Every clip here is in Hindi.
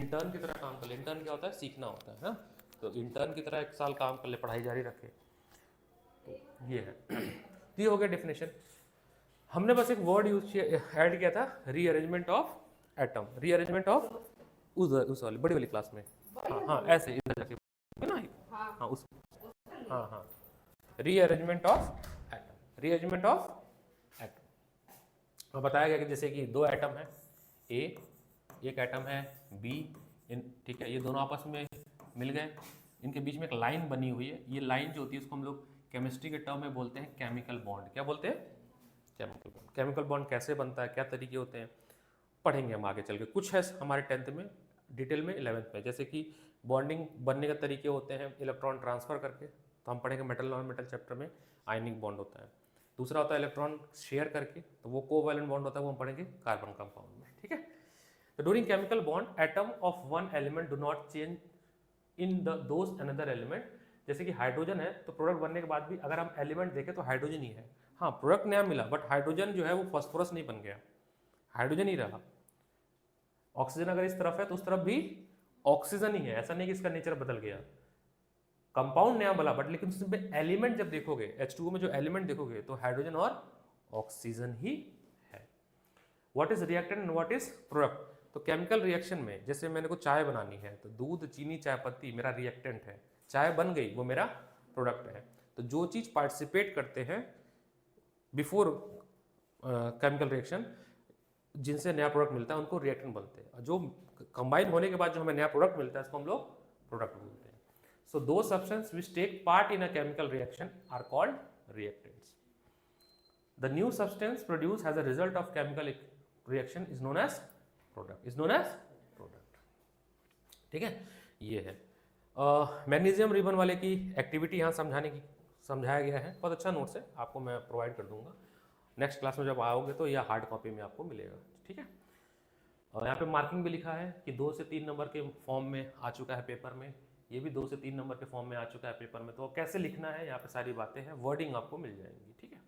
इंटर्न की तरह काम कर ले। इंटर्न क्या होता है? सीखना होता है ना। तो इंटर्न की तरह 1 साल काम कर ले, पढ़ाई जारी रखे। तो ये है। तो ये हो गया डेफिनेशन। हमने बस एक वर्ड यूज ऐड किया था, rearrangement of atom. Rearrangement of उस वाली बड़ी वाली क्लास में, हाँ हाँ ऐसे इधर जाके ना, हाँ उस, हाँ हाँ, rearrangement of atom, rearrangement of atom. बताया गया कि जैसे कि 2 एटम है, ए, एक एटम है बी, ठीक है, ये दोनों आपस में मिल गए, इनके बीच में एक लाइन बनी हुई है। ये लाइन जो होती है उसको हम लोग केमिस्ट्री के टर्म में बोलते हैं केमिकल बॉन्ड। क्या बोलते हैं? Chemical bond. केमिकल बॉन्ड कैसे बनता है, क्या तरीके होते हैं, पढ़ेंगे हम आगे चल के। कुछ है हमारे 10th में, डिटेल में 11th में, जैसे कि बॉन्डिंग बनने के तरीके होते हैं इलेक्ट्रॉन ट्रांसफर करके, तो हम पढ़ेंगे मेटल नॉन मेटल चैप्टर में आयनिक बॉन्ड होता है। दूसरा होता है इलेक्ट्रॉन शेयर करके, तो वो कोवैलेंट बॉन्ड होता है, वो हम पढ़ेंगे कार्बन कंपाउंड में, ठीक है। तो during chemical bond atom of one element do not change in those another element. जैसे कि हाइड्रोजन है, तो प्रोडक्ट बनने के बाद भी अगर हम एलिमेंट देखें तो हाइड्रोजन ही है। हाँ, प्रोडक्ट नया मिला, बट हाइड्रोजन जो है वो फास्फोरस नहीं बन गया, हाइड्रोजन ही रहा। ऑक्सीजन अगर इस तरफ है तो उस तरफ भी ऑक्सीजन ही है, ऐसा नहीं कि इसका नेचर बदल गया। कंपाउंड नया बना, बट लेकिन उसमें एलिमेंट जब देखोगे, H2O में जो एलिमेंट देखोगे तो हाइड्रोजन और ऑक्सीजन ही है। What is reactant and what is product? तो केमिकल रिएक्शन में जैसे मैंने को चाय बनानी है, तो दूध, चीनी, चाय पत्ती मेरा रिएक्टेंट है, चाय बन गई वो मेरा प्रोडक्ट है। तो जो चीज पार्टिसिपेट करते हैं बिफोर केमिकल रिएक्शन, जिनसे नया प्रोडक्ट मिलता है उनको रिएक्टेंट बोलते हैं। जो कंबाइन होने के बाद जो हमें नया प्रोडक्ट मिलता है उसको हम लोग प्रोडक्ट बोलते हैं। सो दो substance which take part in a chemical reaction are called reactants. The new substance produce as a result of chemical reaction is known as product, is known as product, ठीक है। ये है मैग्नीशियम रिबन वाले की एक्टिविटी यहाँ समझाया गया है, बहुत अच्छा नोट्स है, आपको मैं प्रोवाइड कर दूंगा। नेक्स्ट क्लास में जब आओगे तो यह हार्ड कॉपी में आपको मिलेगा, ठीक है। और यहाँ पे मार्किंग भी लिखा है कि 2 से 3 नंबर के फॉर्म में आ चुका है पेपर में, ये भी 2 से 3 नंबर के फॉर्म में आ चुका है पेपर में। तो कैसे लिखना है यहाँ पे सारी बातें हैं, वर्डिंग आपको मिल जाएंगी, ठीक है।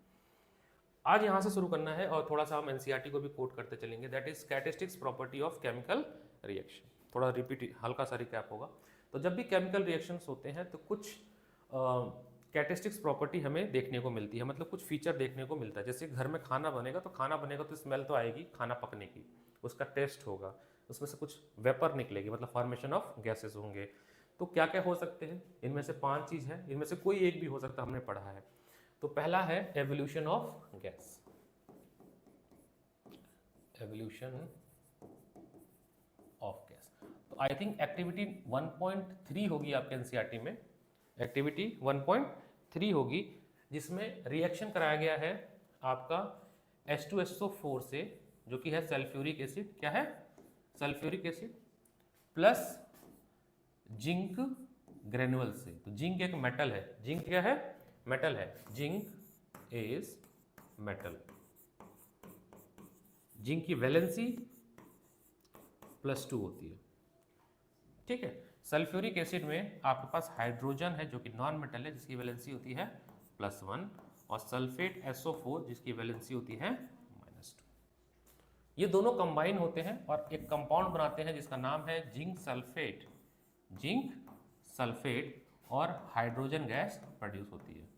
आज यहाँ से शुरू करना है और थोड़ा सा हम एनसीईआरटी को भी कोट करते चलेंगे, that is statistics property of chemical reaction. थोड़ा रिपीट, हल्का सा रिकैप होगा। तो जब भी केमिकल रिएक्शंस होते हैं तो कुछ कैरेक्टरिस्टिक्स प्रॉपर्टी हमें देखने को मिलती है, मतलब कुछ फीचर देखने को मिलता है। जैसे घर में खाना बनेगा तो स्मेल तो आएगी खाना पकने की, उसका टेस्ट होगा, उसमें से कुछ वेपर निकलेगी, मतलब फॉर्मेशन ऑफ गैसेस होंगे। तो क्या क्या हो सकते हैं, इनमें से 5 चीज़ है, इनमें से कोई एक भी हो सकता है, हमने पढ़ा है। तो पहला है evolution of gas, evolution of gas. तो आई थिंक एक्टिविटी 1.3 होगी आपके एनसीईआरटी में, एक्टिविटी 1.3 होगी, जिसमें रिएक्शन कराया गया है आपका H2SO4 से, जो कि है सल्फ्यूरिक एसिड, क्या है? Sulphuric acid plus zinc granule से। तो जिंक एक मेटल है, जिंक क्या है? मेटल है, जिंक इज मेटल। जिंक की वैलेंसी +2 होती है, ठीक है। सल्फ्यूरिक एसिड में आपके पास हाइड्रोजन है जो कि नॉन मेटल है, जिसकी वैलेंसी होती है +1, और सल्फेट SO4 जिसकी वैलेंसी होती है -2। ये दोनों कंबाइन होते हैं और एक कंपाउंड बनाते हैं जिसका नाम है जिंक सल्फेट। जिंक सल्फेट और हाइड्रोजन गैस प्रोड्यूस होती है,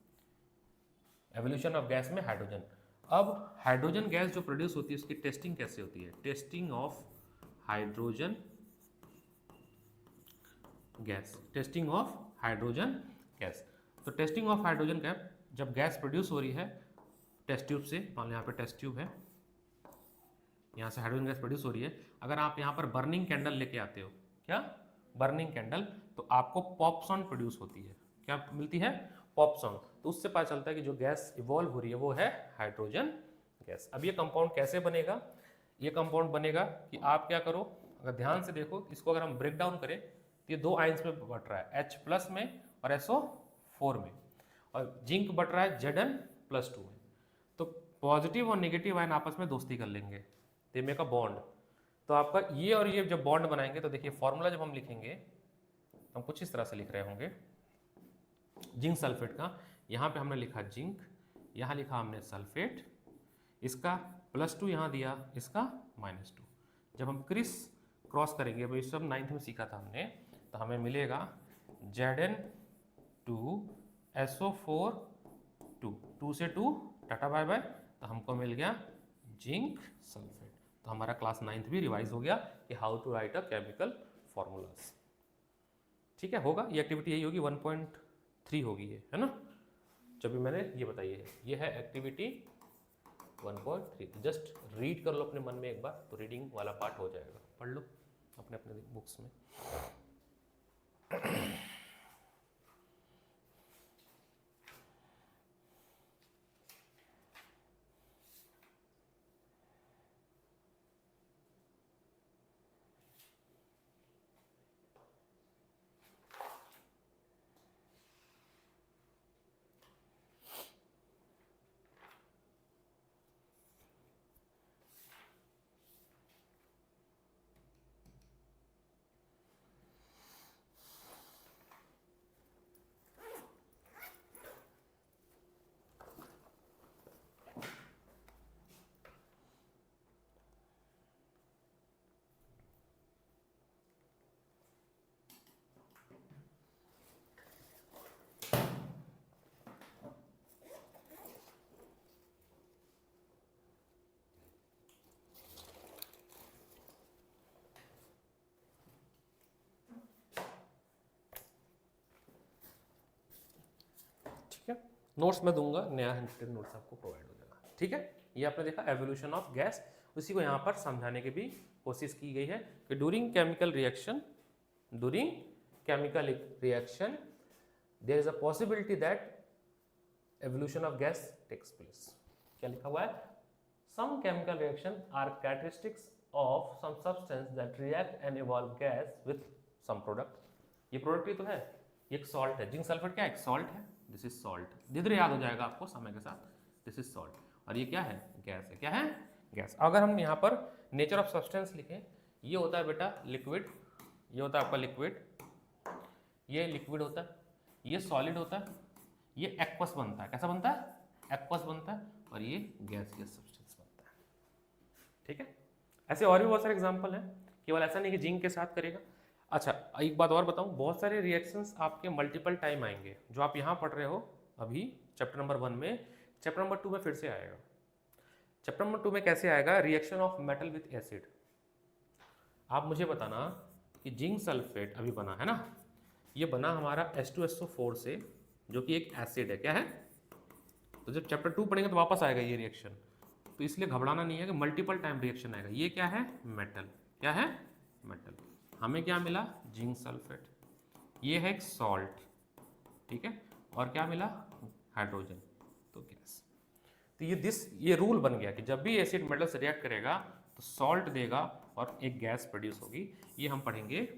एवोल्यूशन ऑफ गैस में हाइड्रोजन। अब हाइड्रोजन गैस जो प्रोड्यूस होती है उसकी टेस्टिंग कैसे होती है? Testing of hydrogen gas, testing of hydrogen gas. तो टेस्टिंग ऑफ हाइड्रोजन गैस, जब गैस प्रोड्यूस हो रही है टेस्ट ट्यूब से, मान लो यहाँ पे टेस्ट ट्यूब है, यहाँ से हाइड्रोजन गैस प्रोड्यूस हो रही है। अगर आप यहाँ पर बर्निंग कैंडल लेके आते हो, क्या? बर्निंग कैंडल, तो आपको पॉपसॉन प्रोड्यूस होती है, क्या मिलती है? पॉपसॉन। तो उससे पता चलता है कि जो गैस इवॉल्व हो रही है वो है हाइड्रोजन गैस। अब ये कंपाउंड कैसे बनेगा? ये कंपाउंड बनेगा कि आप क्या करो, अगर ध्यान से देखो, इसको अगर हम ब्रेक डाउन करें तो ये 2 आयंस में बट रहा है, H+ में और SO4 में, और जिंक बट रहा है Zn+2 में। तो पॉजिटिव और नेगेटिव आयन आपस में दोस्ती कर लेंगे, दे मेक अ बॉन्ड। तो आपका ये और ये जब बॉन्ड बनाएंगे तो देखिए फॉर्मूला जब हम लिखेंगे हम कुछ इस तरह से लिख रहे होंगे जिंक सल्फेट का। यहाँ पे हमने लिखा जिंक, यहाँ लिखा हमने सल्फेट, इसका +2 यहाँ दिया, इसका -2। जब हम क्रॉस करेंगे, अभी सब 9th में सीखा था हमने, तो हमें मिलेगा Zn2SO4 2 से 2 टाटा बाय बाय, तो हमको मिल गया जिंक सल्फेट। तो हमारा क्लास 9th भी रिवाइज हो गया कि how to write a chemical formulas. ठीक है, होगा ये एक्टिविटी, यही होगी 1.3 होगी ये, है ना, जब भी मैंने ये बताई है, ये है एक्टिविटी 1.3। जस्ट रीड कर लो अपने मन में एक बार, तो रीडिंग वाला पार्ट हो जाएगा, पढ़ लो अपने अपने बुक्स में। ठीक है, नोट्स मैं दूंगा, नया हैंडरिटन नोट्स आपको प्रोवाइड हो जाएगा। ठीक है, ये आपने देखा एवोल्यूशन ऑफ गैस, उसी को यहाँ पर समझाने की भी कोशिश की गई है कि during chemical reaction there is a possibility that evolution of gas takes place. क्या लिखा हुआ है, some chemical reaction are characteristics of some substance that react and evolve gas with some product. ये प्रोडक्ट ही तो है, ये एक सॉल्ट है, जिंक सल्फेट क्या है, एक सॉल्ट है, दिस इज सॉल्ट, धीरे धीरे याद हो जाएगा आपको समय के साथ, दिस इज सॉल्ट, और ये क्या है, गैस है, क्या है, गैस। अगर हम यहाँ पर नेचर ऑफ सब्सटेंस लिखें, ये होता है बेटा लिक्विड, ये होता है आपका लिक्विड, ये लिक्विड होता है, ये सॉलिड होता है, ये एक्वस बनता है, कैसा बनता है, एक्वस बनता है, और ये गैसियस सब्सटेंस बनता है। ठीक है, ऐसे और भी बहुत सारे एग्जांपल हैं, केवल ऐसा नहीं कि जिंक के साथ करेगा। अच्छा, एक बात और बताऊं, बहुत सारे रिएक्शंस आपके मल्टीपल टाइम आएंगे, जो आप यहाँ पढ़ रहे हो अभी चैप्टर नंबर 1 में, चैप्टर नंबर 2 में फिर से आएगा। चैप्टर नंबर 2 में कैसे आएगा, reaction of metal with acid. आप मुझे बताना कि जिंक सल्फेट अभी बना है ना, ये बना हमारा H2SO4 से, जो कि एक एसिड है, क्या है, तो जब चैप्टर 2 पढ़ेंगे तो वापस आएगा ये रिएक्शन, तो इसलिए घबराना नहीं है कि मल्टीपल टाइम रिएक्शन आएगा। ये क्या है, मेटल, क्या है, मेटल, हमें क्या मिला, जिंक सल्फेट, ये है एक सॉल्ट, ठीक है, और क्या मिला, हाइड्रोजन, तो गैस। तो ये रूल बन गया कि जब भी एसिड मेटल से रिएक्ट करेगा तो सॉल्ट देगा और एक गैस प्रोड्यूस होगी। ये हम पढ़ेंगे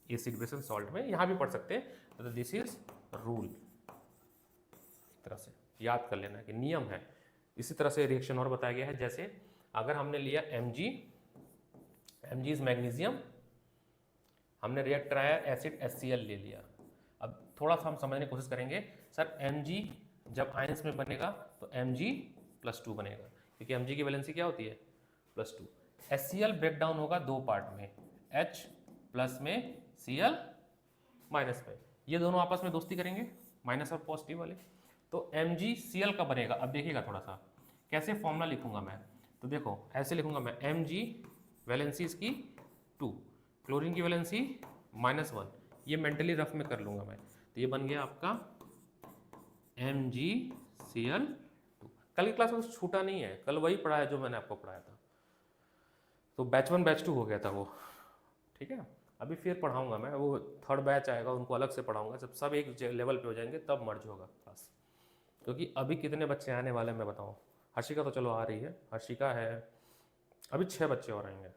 एसिड बेस एंड सॉल्ट में, यहाँ भी पढ़ सकते हैं, तो दिस इज रूल, एक तरह से याद कर लेना कि नियम है। इसी तरह से रिएक्शन और बताया गया है, जैसे अगर हमने लिया Mg इज मैग्नीशियम, हमने रिएक्ट कराया एसिड HCl ले लिया। अब थोड़ा सा हम समझने की कोशिश करेंगे, सर Mg जब आयंस में बनेगा तो Mg+2 बनेगा, क्योंकि Mg की वैलेंसी क्या होती है, +2। HCl ब्रेक डाउन होगा दो पार्ट में, H प्लस में, Cl माइनस में, ये दोनों आपस में दोस्ती करेंगे, माइनस और पॉजिटिव वाले, तो MgCl का बनेगा। अब देखिएगा थोड़ा सा कैसे फॉर्मूला लिखूंगा मैं, तो देखो ऐसे लिखूंगा मैं, Mg वैलेंसी इसकी 2, क्लोरीन की वैलेंसी -1, ये मेंटली रफ में कर लूंगा मैं, तो ये बन गया आपका MgCl2। कल की क्लास में छूटा नहीं है, कल वही पढ़ा है जो मैंने आपको पढ़ाया था, तो बैच 1 बैच 2 हो गया था वो। ठीक है, अभी फिर पढ़ाऊंगा मैं, वो थर्ड बैच आएगा उनको अलग से पढ़ाऊंगा, जब सब एक लेवल पे हो जाएंगे तब मर्ज होगा क्लास, क्योंकि अभी कितने बच्चे आने वाले हैं मैं बताऊँ। हर्षिका तो चलो आ रही है, हर्षिका है, अभी 6 बच्चे और आएंगे,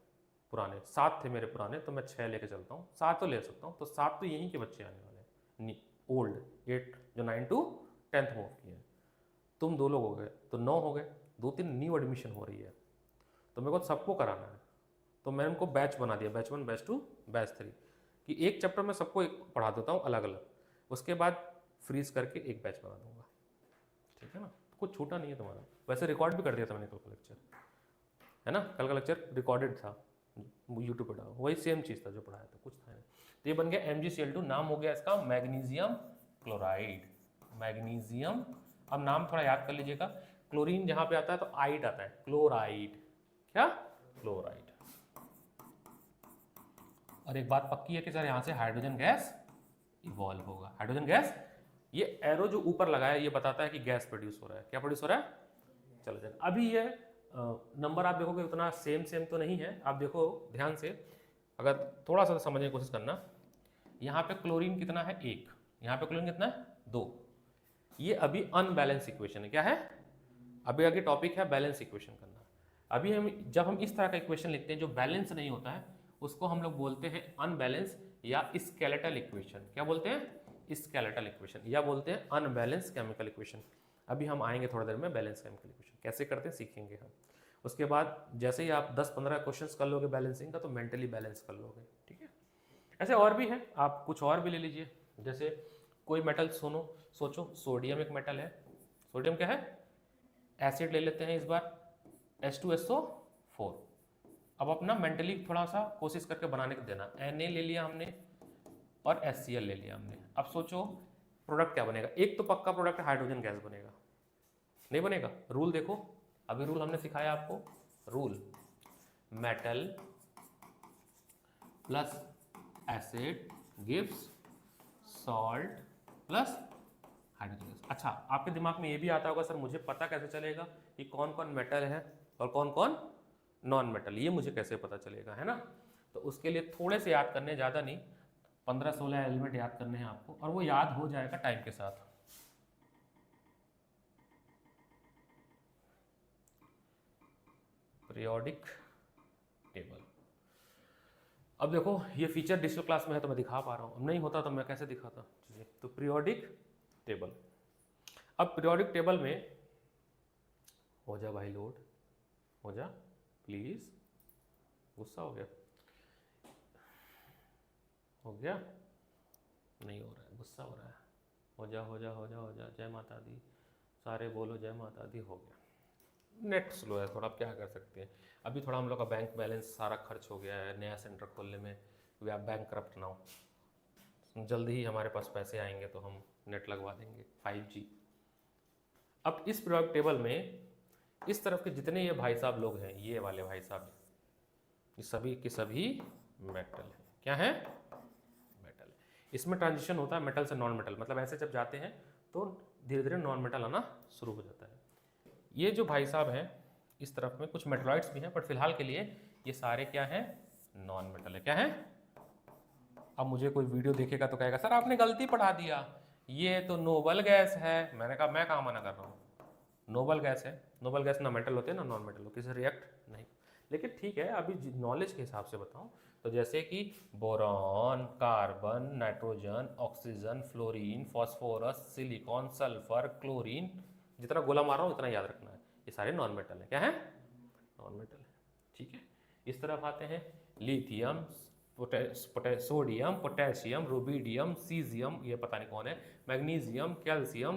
पुराने 7 थे मेरे पुराने, तो मैं 6 लेके चलता हूँ, 7 तो ले सकता हूँ, तो 7 तो यहीं के बच्चे आने वाले हैं, ओल्ड 8 जो 9 to 10th मूव किए हैं। तुम 2 लोग हो गए तो 9 हो गए, 2-3 न्यू एडमिशन हो रही है, तो मेरे को सबको कराना है, तो मैंने उनको बैच बना दिया, बैच 1 बैच 2 बैच 3, कि एक चैप्टर में सबको एक पढ़ा देता हूँ अलग अलग, उसके बाद फ्रीज करके एक बैच बना दूंगा। ठीक है ना, कुछ छूटा नहीं है तुम्हारा, वैसे रिकॉर्ड भी कर दिया था मैंने कल का लेक्चर, है ना, कल का लेक्चर रिकॉर्डेड था, यूट्यूब पे डालो, वही सेम चीज़ था जो पढ़ाया था, कुछ था नहीं। तो ये बन गया MgCl2, नाम हो गया इसका मैग्नीशियम क्लोराइड, मैग्नीशियम। अब नाम थोड़ा याद कर लीजिएगा, क्लोरीन जहाँ पे आता है तो आइड आता है, क्लोराइड, क्या क्लोराइड। और एक बात पक्की है कि सर यहाँ से हाइड्रोजन गैस इवॉल्व होगा, हाइड्रोजन गैस, ये एरो जो ऊपर लगा है ये बताता है कि गैस प्रोड्यूस हो रहा है, क्या प्रोड्यूस हो रहा है, चलो चलो। अभी ये नंबर आप देखोगे उतना सेम तो नहीं है, आप देखो ध्यान से, अगर थोड़ा सा समझने की कोशिश करना, यहाँ पे क्लोरीन कितना है 1, यहाँ पे क्लोरीन कितना है 2, ये अभी अनबैलेंस इक्वेशन है, क्या है, अभी आगे टॉपिक है बैलेंस इक्वेशन करना। अभी हम जब हम इस तरह का इक्वेशन लिखते हैं जो बैलेंस नहीं होता है उसको हम लोग बोलते हैं अनबैलेंस या स्केलेटल इक्वेशन, क्या बोलते हैं, स्केलेटल इक्वेशन, या बोलते हैं अनबैलेंस केमिकल इक्वेशन। अभी हम आएंगे थोड़ा देर में बैलेंस केमिकल इक्वेशन कैसे करते हैं सीखेंगे हम। उसके बाद जैसे ही आप 10-15 क्वेश्चंस कर लोगे बैलेंसिंग का तो मेंटली बैलेंस कर लोगे, ठीक है। ऐसे और भी है, आप कुछ और भी ले लीजिए, जैसे कोई मेटल सोचो सोडियम एक मेटल है, सोडियम क्या है, एसिड ले लेते हैं इस बार H2SO4। अब अपना मेंटली थोड़ा सा कोशिश करके बनाने को देना, Na ले लिया हमने और HCl ले लिया हमने। अब सोचो प्रोडक्ट क्या बनेगा, एक तो पक्का प्रोडक्ट हाइड्रोजन गैस बनेगा, नहीं बनेगा, रूल देखो, अभी रूल हमने सिखाया आपको, rule metal plus acid gives salt plus hydrogen gas. अच्छा, आपके दिमाग में ये भी आता होगा सर मुझे पता कैसे चलेगा कि कौन कौन मेटल है और कौन कौन नॉन मेटल, ये मुझे कैसे पता चलेगा, है ना। तो उसके लिए थोड़े से याद करने, ज़्यादा नहीं, 15-16 एलिमेंट याद करने हैं आपको, और वो याद हो जाएगा टाइम के साथ। पीरियोडिक टेबल, अब देखो ये फीचर डिजिटल क्लास में है तो मैं दिखा पा रहा हूँ, नहीं होता तो मैं कैसे दिखाता, तो पीरियोडिक टेबल। अब पीरियोडिक टेबल में हो जा भाई लोड, हो जा प्लीज, गुस्सा हो गया, हो गया, नहीं हो रहा है, गुस्सा हो रहा है, हो जा हो जा हो जा हो जा, जय माता दी, सारे बोलो जय माता दी, हो गया। नेट स्लो है थोड़ा, आप क्या कर सकते हैं, अभी थोड़ा हम लोग का बैंक बैलेंस सारा खर्च हो गया है नया सेंटर खोलने में, we are bankrupt now, जल्दी ही हमारे पास पैसे आएंगे तो हम नेट लगवा देंगे 5G। अब इस पीरियोडिक टेबल में इस तरफ के जितने ये भाई साहब लोग हैं, ये वाले भाई साहब, ये सभी के सभी मेटल है, क्या है, मेटल है। इसमें ट्रांजिशन होता है मेटल से नॉन मेटल, मतलब ऐसे जब जाते हैं तो धीरे धीरे नॉन मेटल आना शुरू हो जाता है। ये जो भाई साहब हैं इस तरफ में कुछ मेटलॉइड्स भी हैं, पर फिलहाल के लिए ये सारे क्या हैं, नॉन मेटल है, क्या है। अब मुझे कोई वीडियो देखेगा तो कहेगा सर आपने गलती पढ़ा दिया, ये तो नोबल गैस है। मैंने कहा मैं कहाँ मना कर रहा हूँ, नोबल गैस है, नोबल गैस ना मेटल होते हैं ना नॉन मेटल होते, किसी रिएक्ट नहीं। लेकिन ठीक है, अभी नॉलेज के हिसाब से बताऊं तो जैसे कि boron, carbon, nitrogen, oxygen, fluorine, phosphorus, silicon, sulphur, chlorine, जितना गोला मार रहा हूँ उतना याद रखना है, ये सारे नॉन मेटल है, क्या है, नॉन मेटल है, ठीक है। इस तरफ आते हैं lithium, sodium, potassium, rubidium, caesium, ये पता नहीं कौन है, मैग्नीशियम, कैल्शियम,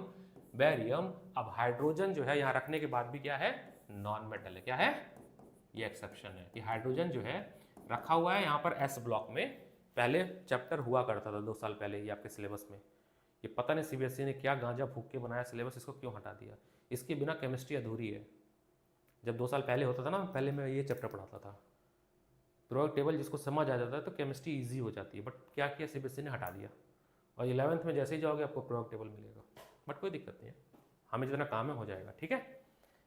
बेरियम। अब हाइड्रोजन जो है यहाँ रखने के बाद भी क्या है, नॉन मेटल है, क्या है, ये एक्सेप्शन है कि हाइड्रोजन जो है रखा हुआ है यहाँ पर एस ब्लॉक में, पहले चैप्टर हुआ करता था 2 साल पहले ये आपके सिलेबस में, ये पता नहीं CBSE ने क्या गांजा फूक के बनाया सिलेबस, इसको क्यों हटा दिया, इसके बिना केमिस्ट्री अधूरी है। जब 2 साल पहले होता था ना, पहले मैं ये चैप्टर पढ़ाता था, पीरियोडिक टेबल जिसको समझ आ जाता है तो केमिस्ट्री ईजी हो जाती है, बट क्या किया CBSE ने हटा दिया, और 11th में जैसे ही जाओगे आपको पीरियोडिक टेबल मिलेगा, बट कोई दिक्कत नहीं है, हमें जितना काम है हो जाएगा, ठीक है।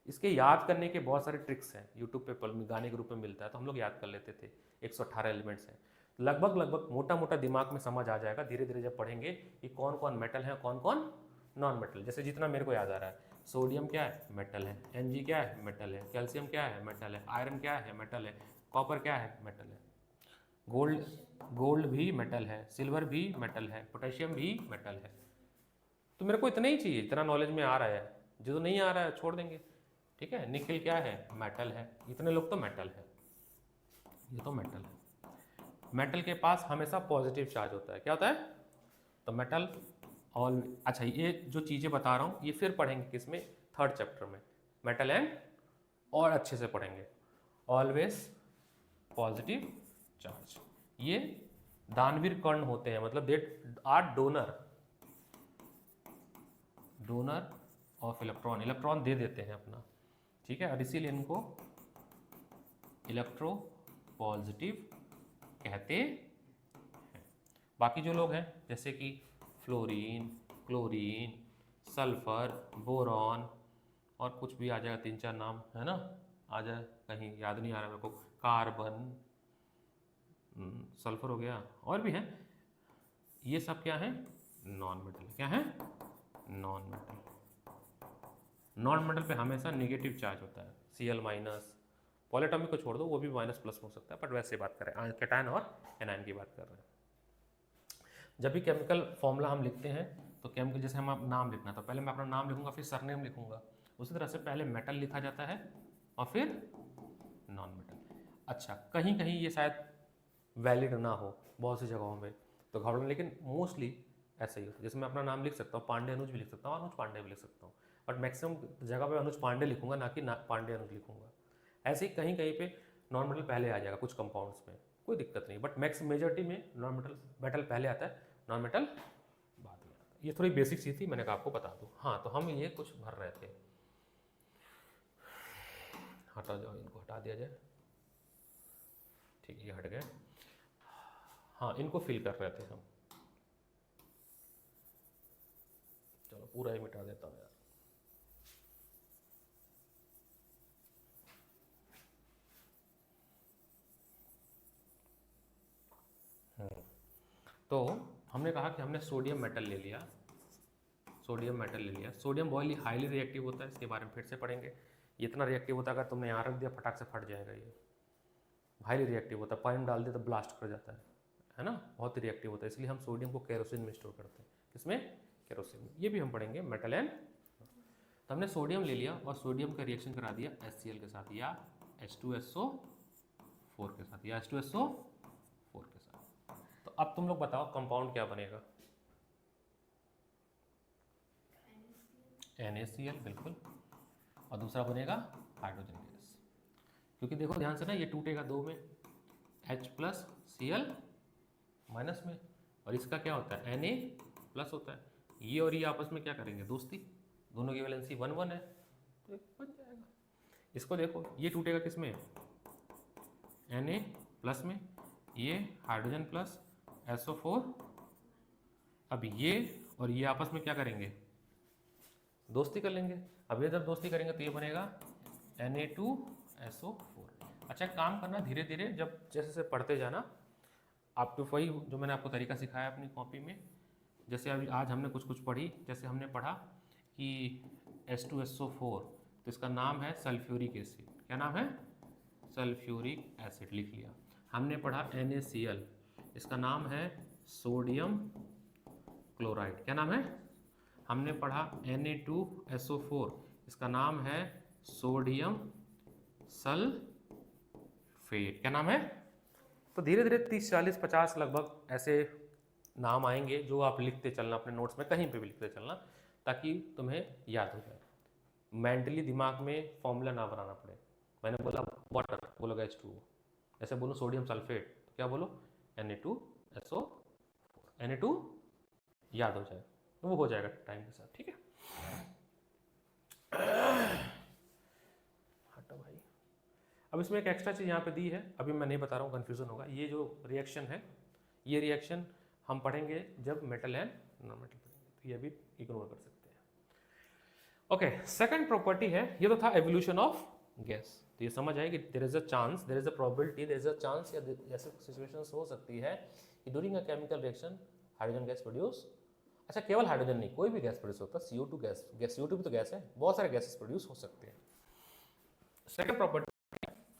इसके याद करने के बहुत सारे ट्रिक्स हैं, यूट्यूब पे गाने के रूप में मिलता है तो हम लोग याद कर लेते थे, 118 एलिमेंट्स हैं, लगभग मोटा मोटा दिमाग में समझ आ जाएगा, धीरे धीरे जब पढ़ेंगे कि कौन कौन मेटल है कौन कौन नॉन मेटल। जैसे जितना मेरे को याद आ रहा है, सोडियम क्या है, मेटल है, Mg क्या है, मेटल है, कैल्शियम क्या है, मेटल है, आयरन क्या है, मेटल है, कॉपर क्या है, मेटल है, गोल्ड भी मेटल है, सिल्वर भी मेटल है, पोटेशियम भी मेटल है। तो मेरे को इतना ही चाहिए, इतना नॉलेज में आ रहा है, जो नहीं आ रहा है छोड़ देंगे, ठीक है। निकल क्या है, मेटल है, इतने लोग तो मेटल है, ये तो मेटल है। मेटल के पास हमेशा पॉजिटिव चार्ज होता है, क्या होता है, तो मेटल ऑल। अच्छा, ये जो चीज़ें बता रहा हूँ ये फिर पढ़ेंगे किसमें, 3rd चैप्टर में, मेटल एंड, और अच्छे से पढ़ेंगे, ऑलवेज पॉजिटिव चार्ज। ये दानवीर कण होते हैं, मतलब that are donor of electron, electron दे देते हैं अपना, ठीक है, और इसीलिए इनको इलेक्ट्रो पॉजिटिव कहते हैं। बाकी जो लोग हैं जैसे कि फ्लोरीन, क्लोरीन, सल्फर, बोरॉन और कुछ भी आ जाएगा, 3-4 नाम है ना, आ जाए, कहीं याद नहीं आ रहा मेरे को, कार्बन, सल्फर हो गया, और भी हैं, ये सब क्या है, नॉन मेटल। क्या है, नॉन मेटल। नॉन मेटल पे हमेशा नेगेटिव चार्ज होता है, Cl माइनस, पॉलीटॉमिक को छोड़ दो, वो भी माइनस प्लस हो सकता है, बट वैसे बात कर रहे हैं, कैटायन और एनायन की बात कर रहे हैं। जब भी केमिकल फॉर्मूला हम लिखते हैं तो केमिकल, जैसे हम नाम लिखना, तो पहले मैं अपना नाम लिखूंगा, फिर सरनेम लिखूंगा, उसी तरह से पहले मेटल लिखा जाता है और फिर नॉन मेटल। अच्छा, कहीं कहीं ये शायद वैलिड ना हो बहुत सी जगहों में, तो घबराना, लेकिन मोस्टली ऐसा ही होता है। जैसे मैं अपना नाम लिख सकता हूँ, पांडे अनुज भी लिख सकता हूँ, अनुज पांडे भी लिख सकता हूँ, बट मैक्सिमम जगह पे अनुज पांडे लिखूंगा, ना कि पांडे अनुज लिखूंगा। ऐसे ही कहीं कहीं पे नॉन मेटल पहले आ जाएगा कुछ कंपाउंड्स में, कोई दिक्कत नहीं, बट मैक्स मेजॉरिटी में नॉन मेटल पहले आता है, नॉन मेटल बाद में आता है। ये थोड़ी बेसिक चीज़ थी, मैंने कहा आपको बता दूँ। हाँ, तो हम ये कुछ भर रहे थे, हटा जाओ, इनको हटा दिया जाए, ठीक है, ये हट गए। हाँ, इनको फिल कर रहे थे हम, चलो पूरा ही मिटा देता हूँ यार। तो हमने कहा कि हमने सोडियम मेटल ले लिया, सोडियम बहुत हाईली रिएक्टिव होता है, इसके बारे में फिर से पढ़ेंगे। ये इतना रिएक्टिव होता है, अगर तुमने यहाँ रख दिया फटाक से फट जाएगा, ये हाईली रिएक्टिव होता है, पानी में डाल दिया तो ब्लास्ट कर जाता है ना, बहुत ही रिएक्टिव होता है, इसलिए हम सोडियम को केरोसिन में स्टोर करते हैं। किसमें, केरोसिन में। ये भी हम पढ़ेंगे, मेटल एंड। तो हमने सोडियम ले लिया और सोडियम का रिएक्शन करा दिया HCl के साथ, या H2SO4 के साथ, या H2SO4 के साथ। तो अब तुम लोग बताओ कंपाउंड क्या बनेगा, NaCl, बिल्कुल, और दूसरा बनेगा हाइड्रोजन गैस, क्योंकि देखो ध्यान से ना, ये टूटेगा दो में, H+Cl माइनस में, और इसका क्या होता है, Na+ होता है। ये और ये आपस में क्या करेंगे, दोस्ती, दोनों की वैलेंसी 1-1 है, तो बन जाएगा। इसको देखो, ये टूटेगा किस में, Na+ में, ये हाइड्रोजन प्लस SO4। अब ये और ये आपस में क्या करेंगे, दोस्ती कर लेंगे। अब ये जब दोस्ती करेंगे तो ये बनेगा Na2SO4। अच्छा, काम करना धीरे धीरे, जब जैसे जैसे पढ़ते जाना, आपको वही जो मैंने आपको तरीका सिखाया अपनी कॉपी में। जैसे अभी आज हमने कुछ कुछ पढ़ी, जैसे हमने पढ़ा कि H2SO4, तो इसका नाम है सल्फ्यूरिक एसिड। क्या नाम है, सल्फ्यूरिक एसिड, लिख लिया। हमने पढ़ा NaCl, इसका नाम है सोडियम क्लोराइड। क्या नाम है, हमने पढ़ा Na2SO4, इसका नाम है सोडियम सल्फेट। क्या नाम है। तो धीरे धीरे 30, 40, 50 लगभग ऐसे नाम आएंगे जो आप लिखते चलना अपने नोट्स में, कहीं पे भी लिखते चलना, ताकि तुम्हें याद हो जाए। मेंटली दिमाग में फॉर्मूला ना बनाना पड़े। मैंने बोला वाटर, बोलोगे H2O, ऐसे बोलो सोडियम सल्फेट, तो क्या बोलो Na2SO4, Na2 याद हो जाए, तो वो हो जाएगा टाइम के साथ, ठीक है। हटो भाई। अब इसमें एक एक्स्ट्रा चीज़ यहाँ पे दी है, अभी मैं नहीं बता रहा हूँ, कन्फ्यूजन होगा। ये जो रिएक्शन है, ये रिएक्शन हम पढ़ेंगे जब मेटल एंड नॉन मेटल पढ़ेंगे, तो ये भी इग्नोर कर सकते हैं। ओके, सेकंड प्रॉपर्टी है, ये तो था एवोल्यूशन ऑफ गैस। तो ये समझ आए कि there is a chance, there is a probability, there is a chance, या ऐसे सिचुएशंस हो सकती है कि during a chemical reaction hydrogen gas produce. अच्छा, केवल हाइड्रोजन नहीं, कोई भी गैस प्रोड्यूस होता है, CO2 गैस, CO2 भी तो गैस है, बहुत सारे गैसेस प्रोड्यूस हो सकते हैं। Second property,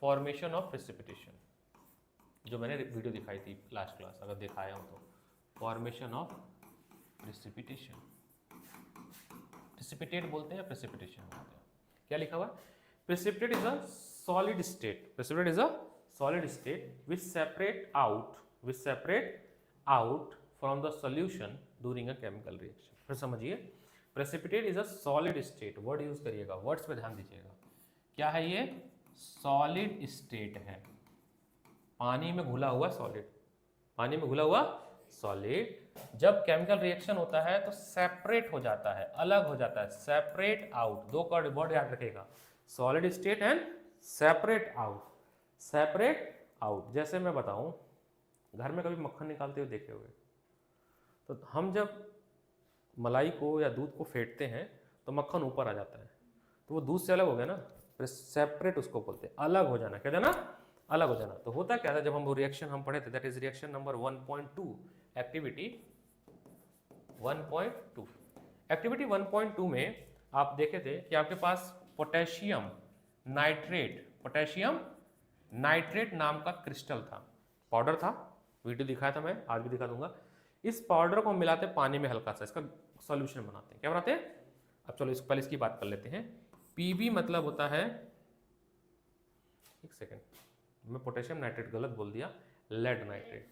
formation of precipitation, जो मैंने वीडियो दिखाई थी लास्ट क्लास, अगर दिखाया हो तो, फॉर्मेशन ऑफ प्रेसिपिटेशन, प्रेसिपिटेट बोलते हैं, प्रेसिपिटेशन बोलते हैं। क्या लिखा हुआ, precipitate is a solid state, precipitate is a solid state which separate out from the solution during a chemical reaction. फिर समझिए, precipitate is a solid state, word use करिएगा, वर्ड्स पे ध्यान दीजिएगा। क्या है ये, सॉलिड स्टेट है, पानी में घुला हुआ सॉलिड, पानी में घुला हुआ सॉलिड जब केमिकल रिएक्शन होता है तो सेपरेट हो जाता है, अलग हो जाता है, सेपरेट आउट। दो का वर्ड याद रखेगा, solid state and separate out, separate out. जैसे मैं बताऊं, घर में कभी मक्खन निकालते हुए देखे हुए, तो हम जब मलाई को या दूध को फेंटते हैं तो मक्खन ऊपर आ जाता है, तो वो दूध से अलग हो गया ना, फिर सेपरेट उसको बोलते हैं, अलग हो जाना, कहते हैं ना, अलग हो जाना। तो होता क्या था, जब हम वो रिएक्शन हम पढ़े थे, that is reaction number 1.2, activity 1.2। Activity 1.2 में आप देखे थे कि आपके पास पोटेशियम नाइट्रेट, पोटेशियम नाइट्रेट नाम का क्रिस्टल था, पाउडर था, वीडियो दिखाया था मैं, आज भी दिखा दूंगा। इस पाउडर को हम मिलाते हैं पानी में हल्का सा, इसका सॉल्यूशन बनाते हैं। क्या बनाते हैं? अब चलो पहले इसकी बात कर लेते हैं। पीबी मतलब होता है, एक सेकेंड, मैं पोटेशियम नाइट्रेट गलत बोल दिया, लेड नाइट्रेट,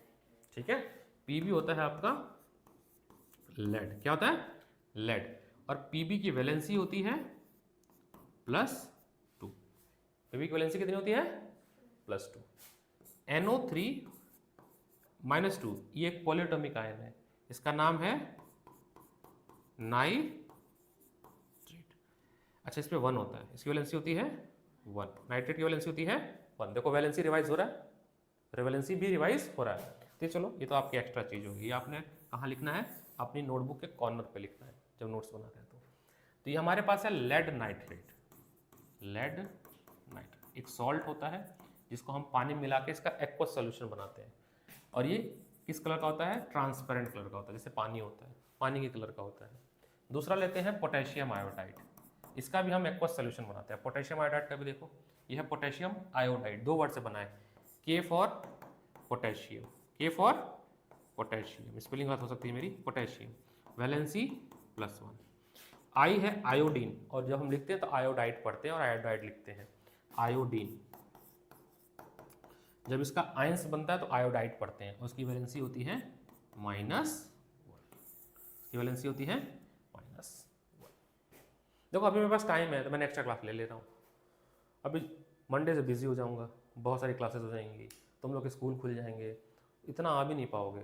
ठीक है। पीबी होता है आपका लेड, क्या होता है? लेड। और पीबी की वैलेंसी होती है +2। पीबी की वैलेंसी कितनी होती है? +2। NO3 -2, ये एक पॉलीएटॉमिक आयन है, इसका नाम है नाइट्रेट। अच्छा, इसमें 1 होता है, इसकी वैलेंसी होती है 1, नाइट्रेट की वैलेंसी होती है 1। देखो वैलेंसी रिवाइज हो रहा है, वैलेंसी भी रिवाइज हो रहा है। तो चलो, ये तो आपकी एक्स्ट्रा चीज होगी, ये आपने कहाँ लिखना है? अपनी नोटबुक के कॉर्नर पे लिखना है जब नोट्स बना रहे हैं। तो ये हमारे पास है लेड नाइट्रेट, लेड नाइट्रेट एक सॉल्ट होता है जिसको हम पानी मिला के इसका एक्वस सोल्यूशन बनाते हैं, और ये किस कलर का होता है? ट्रांसपेरेंट कलर का होता है, जैसे पानी होता है, पानी के कलर का होता है। दूसरा लेते हैं पोटेशियम आयोडाइड, इसका भी हम एक्वस सोल्यूशन बनाते हैं। पोटेशियम आयोडाइड का भी देखो, ये है पोटेशियम आयोडाइड, 2 वर्ड से बना है, के फॉर पोटेशियम, के फॉर पोटेशियम, स्पेलिंग गलत हो सकती है मेरी, पोटेशियम, वैलेंसी +1। आई है आयोडीन, और जब हम लिखते हैं तो आयोडाइड पढ़ते हैं और आयोडाइड लिखते हैं, आयोडीन। जब इसका आयंस बनता है तो आयोडाइड पढ़ते हैं, उसकी वैलेंसी होती है -1, इसकी वैलेंसी होती है -1। देखो अभी मेरे पास टाइम है तो मैंने एक्स्ट्रा क्लास ले ले रहा हूँ, अभी मंडे से बिजी हो जाऊँगा, बहुत सारी क्लासेस हो जाएंगी, तुम लोग के स्कूल खुल जाएंगे, इतना आ भी नहीं पाओगे।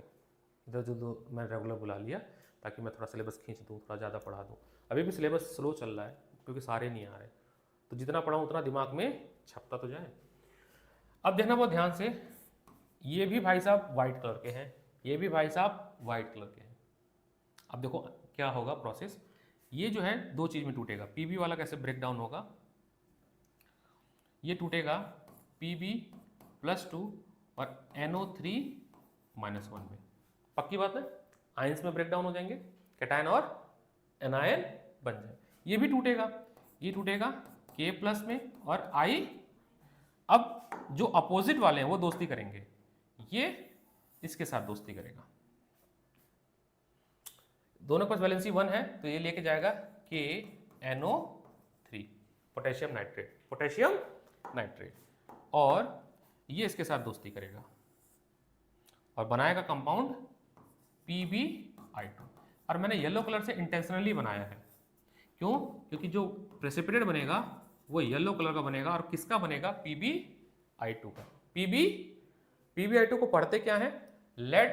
इधर जो मैं रेगुलर बुला लिया ताकि मैं थोड़ा सिलेबस खींच दूँ, थोड़ा ज़्यादा पढ़ा दूँ। अभी भी सिलेबस स्लो चल रहा है क्योंकि सारे नहीं आ रहे, तो जितना पढ़ाऊँ उतना दिमाग में छपता तो जाए। अब देखना बहुत ध्यान से, ये भी भाई साहब वाइट कलर के हैं, ये भी भाई साहब वाइट कलर के हैं। अब देखो क्या होगा प्रोसेस, ये जो है 2 चीज़ में टूटेगा। पीबी वाला कैसे ब्रेक डाउन होगा, ये टूटेगा पीबी +2 और NO3 -1 में, पक्की बात है, आयंस में ब्रेक डाउन हो जाएंगे, कैटायन और एनायन बन जाए। ये भी टूटेगा, ये टूटेगा K+ में और I। अब जो अपोजिट वाले हैं वो दोस्ती करेंगे, ये इसके साथ दोस्ती करेगा, दोनों के पास वैलेंसी 1 है तो ये लेके जाएगा KNO3, potassium nitrate, potassium nitrate, और ये इसके साथ दोस्ती करेगा और बनाएगा कंपाउंड PbI2। और मैंने येलो कलर से इंटेंशनली बनाया है, क्यों? क्योंकि जो प्रेसिपिटेट बनेगा वो येलो कलर का बनेगा, और किसका बनेगा? PbI2 का। PbI2 को पढ़ते क्या है? लेड,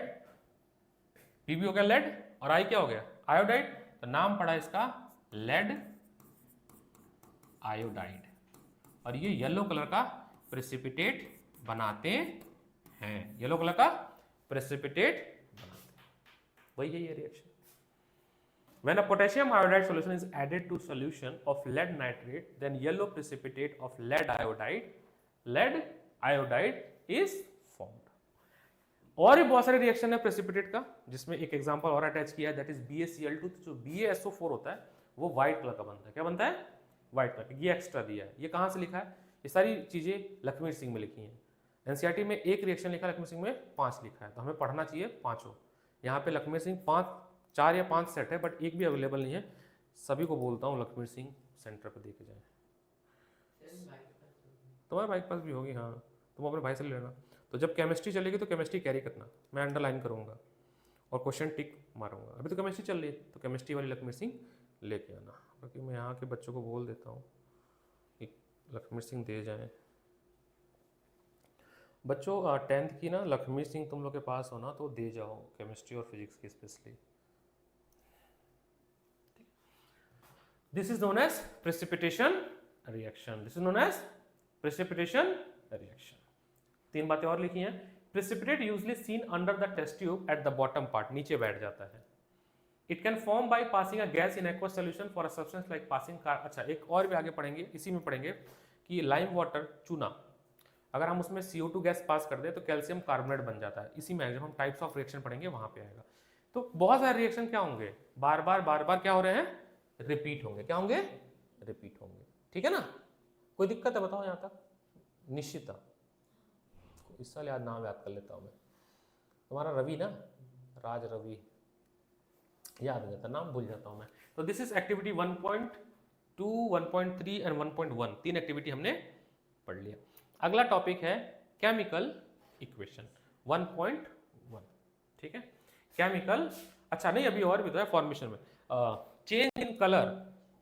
Pb हो गया लेड और I क्या हो गया? आयोडाइड, तो नाम पड़ा इसका लेड आयोडाइड, और ये येलो कलर का प्रेसिपिटेट बनाते हैं, येलो कलर का प्रेसिपिटेट बनाते हैं, वही है ये reaction. When a potassium iodide solution is added to solution of lead nitrate, then yellow precipitate of lead iodide is formed. और भी बहुत सारे रिएक्शन है प्रेसिपिटेट का, जिसमें एक एग्जांपल और अटैच किया है, दैट इज BaCl2। जो BaSO4 होता है वो व्हाइट कलर का बनता है, क्या बनता है? White colour. ये एक्स्ट्रा दिया है, ये कहाँ से लिखा है? ये सारी चीजें लक्ष्मीर सिंह में लिखी हैं। NCERT में 1 रिएक्शन लिखा है, लक्ष्मीर सिंह में 5 लिखा है, तो हमें पढ़ना चाहिए 5। यहाँ पे लक्ष्मीर सिंह 4 या 5 सेट है, बट एक भी अवेलेबल नहीं है। सभी को बोलता हूँ लक्ष्मीर सिंह सेंटर पर देके जाए। तुम्हारे बाइक पास भी होगी, हाँ, तुम अपने भाई से ले लेना। तो जब केमिस्ट्री चलेगी तो केमिस्ट्री कैरी करना, मैं अंडरलाइन करूँगा और क्वेश्चन टिक मारूंगा। अभी तो केमिस्ट्री चल रही है तो केमिस्ट्री वाली लक्ष्मीर सिंह लेके आना, क्योंकि मैं यहाँ के बच्चों को बोल देता हूँ कि लक्ष्मीर सिंह दे जाएँ। बच्चों 10th की ना लक्ष्मी सिंह तुम लोग के पास हो ना तो दे जाओ, केमिस्ट्री और फिजिक्स की specially. This is known as precipitation reaction, this is known as precipitation reaction. 3 बातें और लिखी हैं। Precipitate usually seen under the test tube at the bottom part, नीचे बैठ जाता है। It can form by passing a gas in aqua solution for a substance like passing car. अच्छा, एक और भी आगे पढ़ेंगे, इसी में पढ़ेंगे कि लाइम वाटर, चूना, अगर हम उसमें CO2 गैस पास कर दें तो कैल्शियम कार्बोनेट बन जाता है। इसी में जब हम टाइप्स ऑफ रिएक्शन पढ़ेंगे वहां पे आएगा। तो बहुत सारे रिएक्शन क्या होंगे, बार बार क्या हो रहे हैं, रिपीट होंगे। क्या होंगे, रिपीट होंगे। ठीक है ना, कोई दिक्कत है बताओ यहाँ तक? निश्चिता, इस साल याद नाम याद कर लेता हूँ मैं, तुम्हारा रवि ना, राज रवि, याद हो जाता, नाम भूल जाता हूँ मैं। तो this is activity 1.2, 1.3 and 1.1, 3 activity हमने पढ़ लिया। अगला टॉपिक है केमिकल इक्वेशन 1.1। ठीक है, केमिकल, अच्छा नहीं अभी और भी तो है फॉर्मेशन में, change in colour,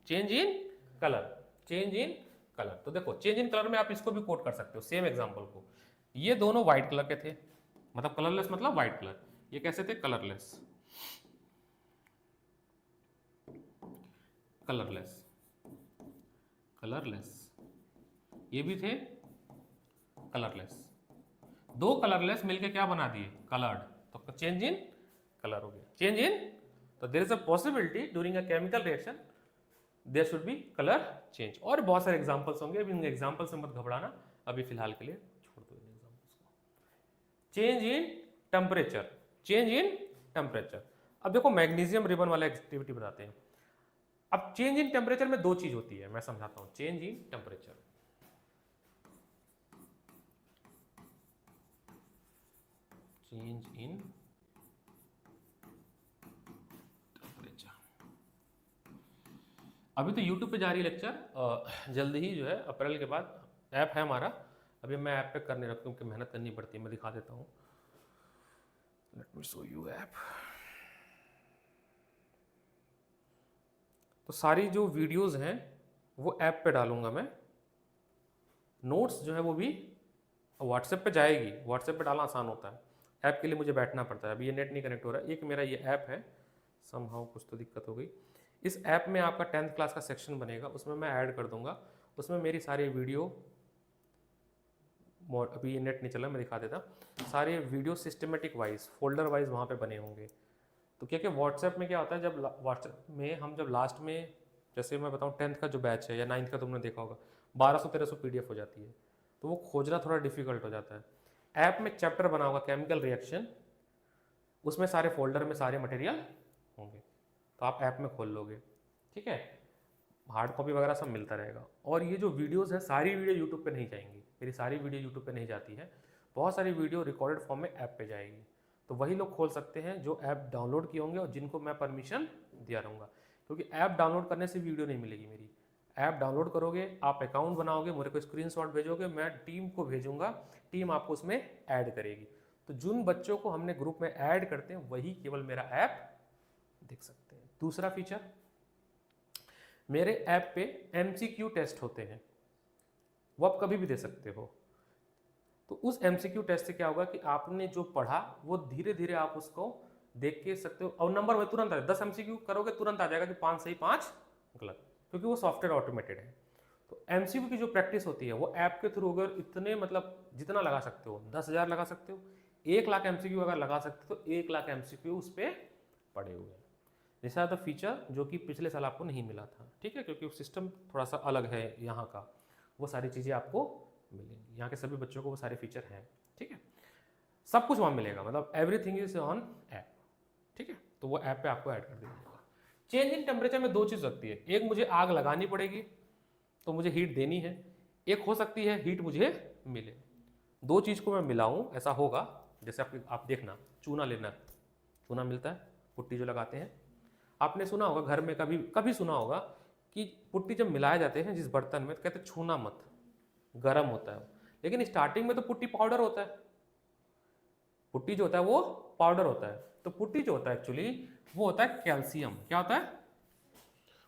change in colour, change in colour. तो देखो चेंज इन कलर में आप इसको भी कोट कर सकते हो, सेम एग्जांपल को। ये दोनों व्हाइट कलर के थे, मतलब कलरलेस मतलब व्हाइट कलर, ये कैसे थे, कलरलेस, कलरलेस, कलरलेस, ये भी थे कलरलेस। 2 कलरलेस मिलके क्या बना दिए, कलर्ड, तो चेंज इन कलर हो गया, चेंज इन। तो there is a possibility during a chemical reaction there should be colour change. और बहुत सारे एग्जांपल्स होंगे, अभी इन एग्जांपल से मत घबराना, अभी फिलहाल के लिए छोड़ दो इन एग्जांपल्स को। Change in temperature, change in temperature. अब देखो मैग्नीशियम रिबन वाला एक्टिविटी बताते हैं। अब चेंज इन टेम्परेचर में 2 चीज होती है, मैं समझाता हूं। Change in temperature, change in temperature. अभी तो YouTube पे जा रही लेक्चर, जल्दी ही जो है अप्रैल के बाद ऐप है हमारा, अभी मैं ऐप पे करने रखता हूँ, क्योंकि मेहनत करनी पड़ती है। मैं दिखा देता हूँ, let me show you app. तो सारी जो वीडियोस हैं वो ऐप पे डालूंगा मैं, नोट्स जो है वो भी व्हाट्सएप पे जाएगी, व्हाट्सएप पे डालना आसान होता है, ऐप के लिए मुझे बैठना पड़ता है। अभी ये नेट नहीं कनेक्ट हो रहा है। एक मेरा ये ऐप है, समहाउ कुछ तो दिक्कत हो गई। इस ऐप में आपका 10th क्लास का सेक्शन बनेगा, उसमें मैं ऐड कर दूंगा, उसमें मेरी सारी वीडियो, अभी ये नेट नहीं चला, मैं दिखा देता, सारे video systematic wise, folder wise वहाँ पे बने होंगे। तो क्या व्हाट्सएप में क्या होता है, जब व्हाट्सएप में हम जब लास्ट में, जैसे मैं बताऊँ 10th का जो बैच है या 9th का तुमने देखा होगा, 1200-1300 PDF हो जाती है, तो वो खोजना थोड़ा डिफिकल्ट हो जाता है। ऐप में चैप्टर बना होगा केमिकल रिएक्शन, उसमें सारे फोल्डर में सारे मटेरियल होंगे, तो आप ऐप में खोल लोगे। ठीक है, हार्ड कॉपी वगैरह सब मिलता रहेगा। और ये जो वीडियोस है सारी वीडियो यूट्यूब पे नहीं जाएंगी, मेरी सारी वीडियो यूट्यूब पे नहीं जाती है, बहुत सारी वीडियो रिकॉर्डेड फॉर्म में ऐप पे जाएगी। तो वही लोग खोल सकते हैं जो ऐप डाउनलोड किए होंगे और जिनको मैं परमिशन दिया रहूँगा, क्योंकि ऐप डाउनलोड करने से वीडियो नहीं मिलेगी मेरी। ऐप डाउनलोड करोगे, आप अकाउंट बनाओगे, मेरे को स्क्रीनशॉट भेजोगे, मैं टीम को भेजूंगा, टीम आपको उसमें ऐड करेगी। तो जिन बच्चों को हमने ग्रुप में ऐड करते हैं वही केवल मेरा ऐप देख सकते हैं। दूसरा फीचर, मेरे ऐप पे MCQ टेस्ट होते हैं, वो आप कभी भी दे सकते हो। तो उस MCQ टेस्ट से क्या होगा कि आपने जो पढ़ा वो धीरे धीरे आप उसको देख के सकते हो, और नंबर में तुरंत आ जाए। 10 MCQ करोगे तुरंत आ जाएगा कि 5 सही 5 गलत, क्योंकि वो सॉफ्टवेयर ऑटोमेटेड है। तो MCQ की जो प्रैक्टिस होती है वो ऐप के थ्रू अगर इतने, मतलब जितना लगा सकते हो, 10,000 लगा सकते हो, 1 लाख MCQ अगर लगा सकते हो तो 1 लाख MCQ उस पर पड़े हुए हैं। दिस आर द फीचर जो कि पिछले साल आपको नहीं मिला था। ठीक है, क्योंकि सिस्टम थोड़ा सा अलग है यहाँ का, वो सारी चीज़ें आपको मिलेंगी। यहाँ के सभी बच्चों को वो सारे फीचर हैं। ठीक है, सब कुछ वहाँ मिलेगा, मतलब एवरीथिंग इज ऑन ऐप। ठीक है, तो वो ऐप पे आपको ऐड कर दिया जाएगा। चेंज इन टेम्परेचर में 2 चीज़ लगती है, एक मुझे आग लगानी पड़ेगी तो मुझे हीट देनी है, एक हो सकती है हीट मुझे मिले। 2 चीज़ को मैं मिलाऊँ ऐसा होगा, जैसे आप देखना, चूना लेना, चूना मिलता है, पुट्टी जो लगाते हैं, आपने सुना होगा घर में, कभी सुना होगा कि पुट्टी जब मिलाए जाते हैं जिस बर्तन में, तो कहते हैं छूना मत, गर्म होता है। लेकिन स्टार्टिंग में तो पुट्टी पाउडर होता है, पुट्टी जो होता है वो पाउडर होता है। तो पुट्टी जो होता है एक्चुअली वो होता है कैल्शियम। क्या होता है,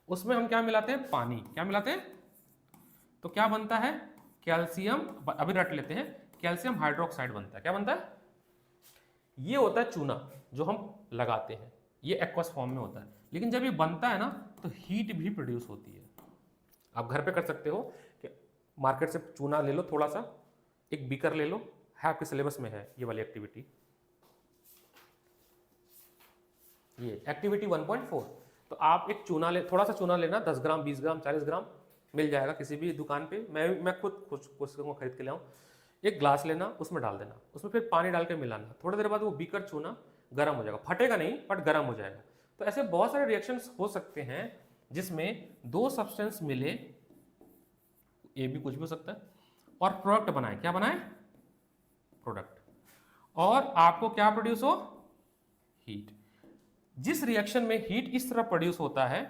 उसमें हम क्या मिलाते हैं, पानी। क्या मिलाते हैं, तो क्या बनता है, कैल्शियम। अभी रट लेते हैं, कैल्शियम हाइड्रोक्साइड बनता है। क्या बनता है? ये होता है चूना जो हम लगाते हैं, ये एक्वस फॉर्म में होता है, लेकिन जब ये बनता है ना तो हीट भी प्रोड्यूस होती है। आप घर पे कर सकते हो कि मार्केट से चूना ले लो, थोड़ा सा एक बीकर ले लो, है आपके सिलेबस में है ये वाली एक्टिविटी, ये एक्टिविटी 1.4। तो आप एक चूना ले, थोड़ा सा चूना लेना, 10 ग्राम 20 ग्राम 40 ग्राम मिल जाएगा किसी भी दुकान पे, मैं खुद कोशिश करूँगा खरीद के लाऊं। एक ग्लास लेना, उसमें डाल देना, उसमें फिर पानी डाल के मिलाना, थोड़ी देर बाद वो बीकर चूना गर्म हो जाएगा, फटेगा नहीं बट गर्म हो जाएगा। तो ऐसे बहुत सारे रिएक्शंस हो सकते हैं जिसमें दो सब्सटेंस मिले, ये भी कुछ भी हो सकता है, और प्रोडक्ट बनाए। क्या बनाए? प्रोडक्ट। और आपको क्या प्रोड्यूस हो? हीट। जिस रिएक्शन में हीट इस तरह प्रोड्यूस होता है,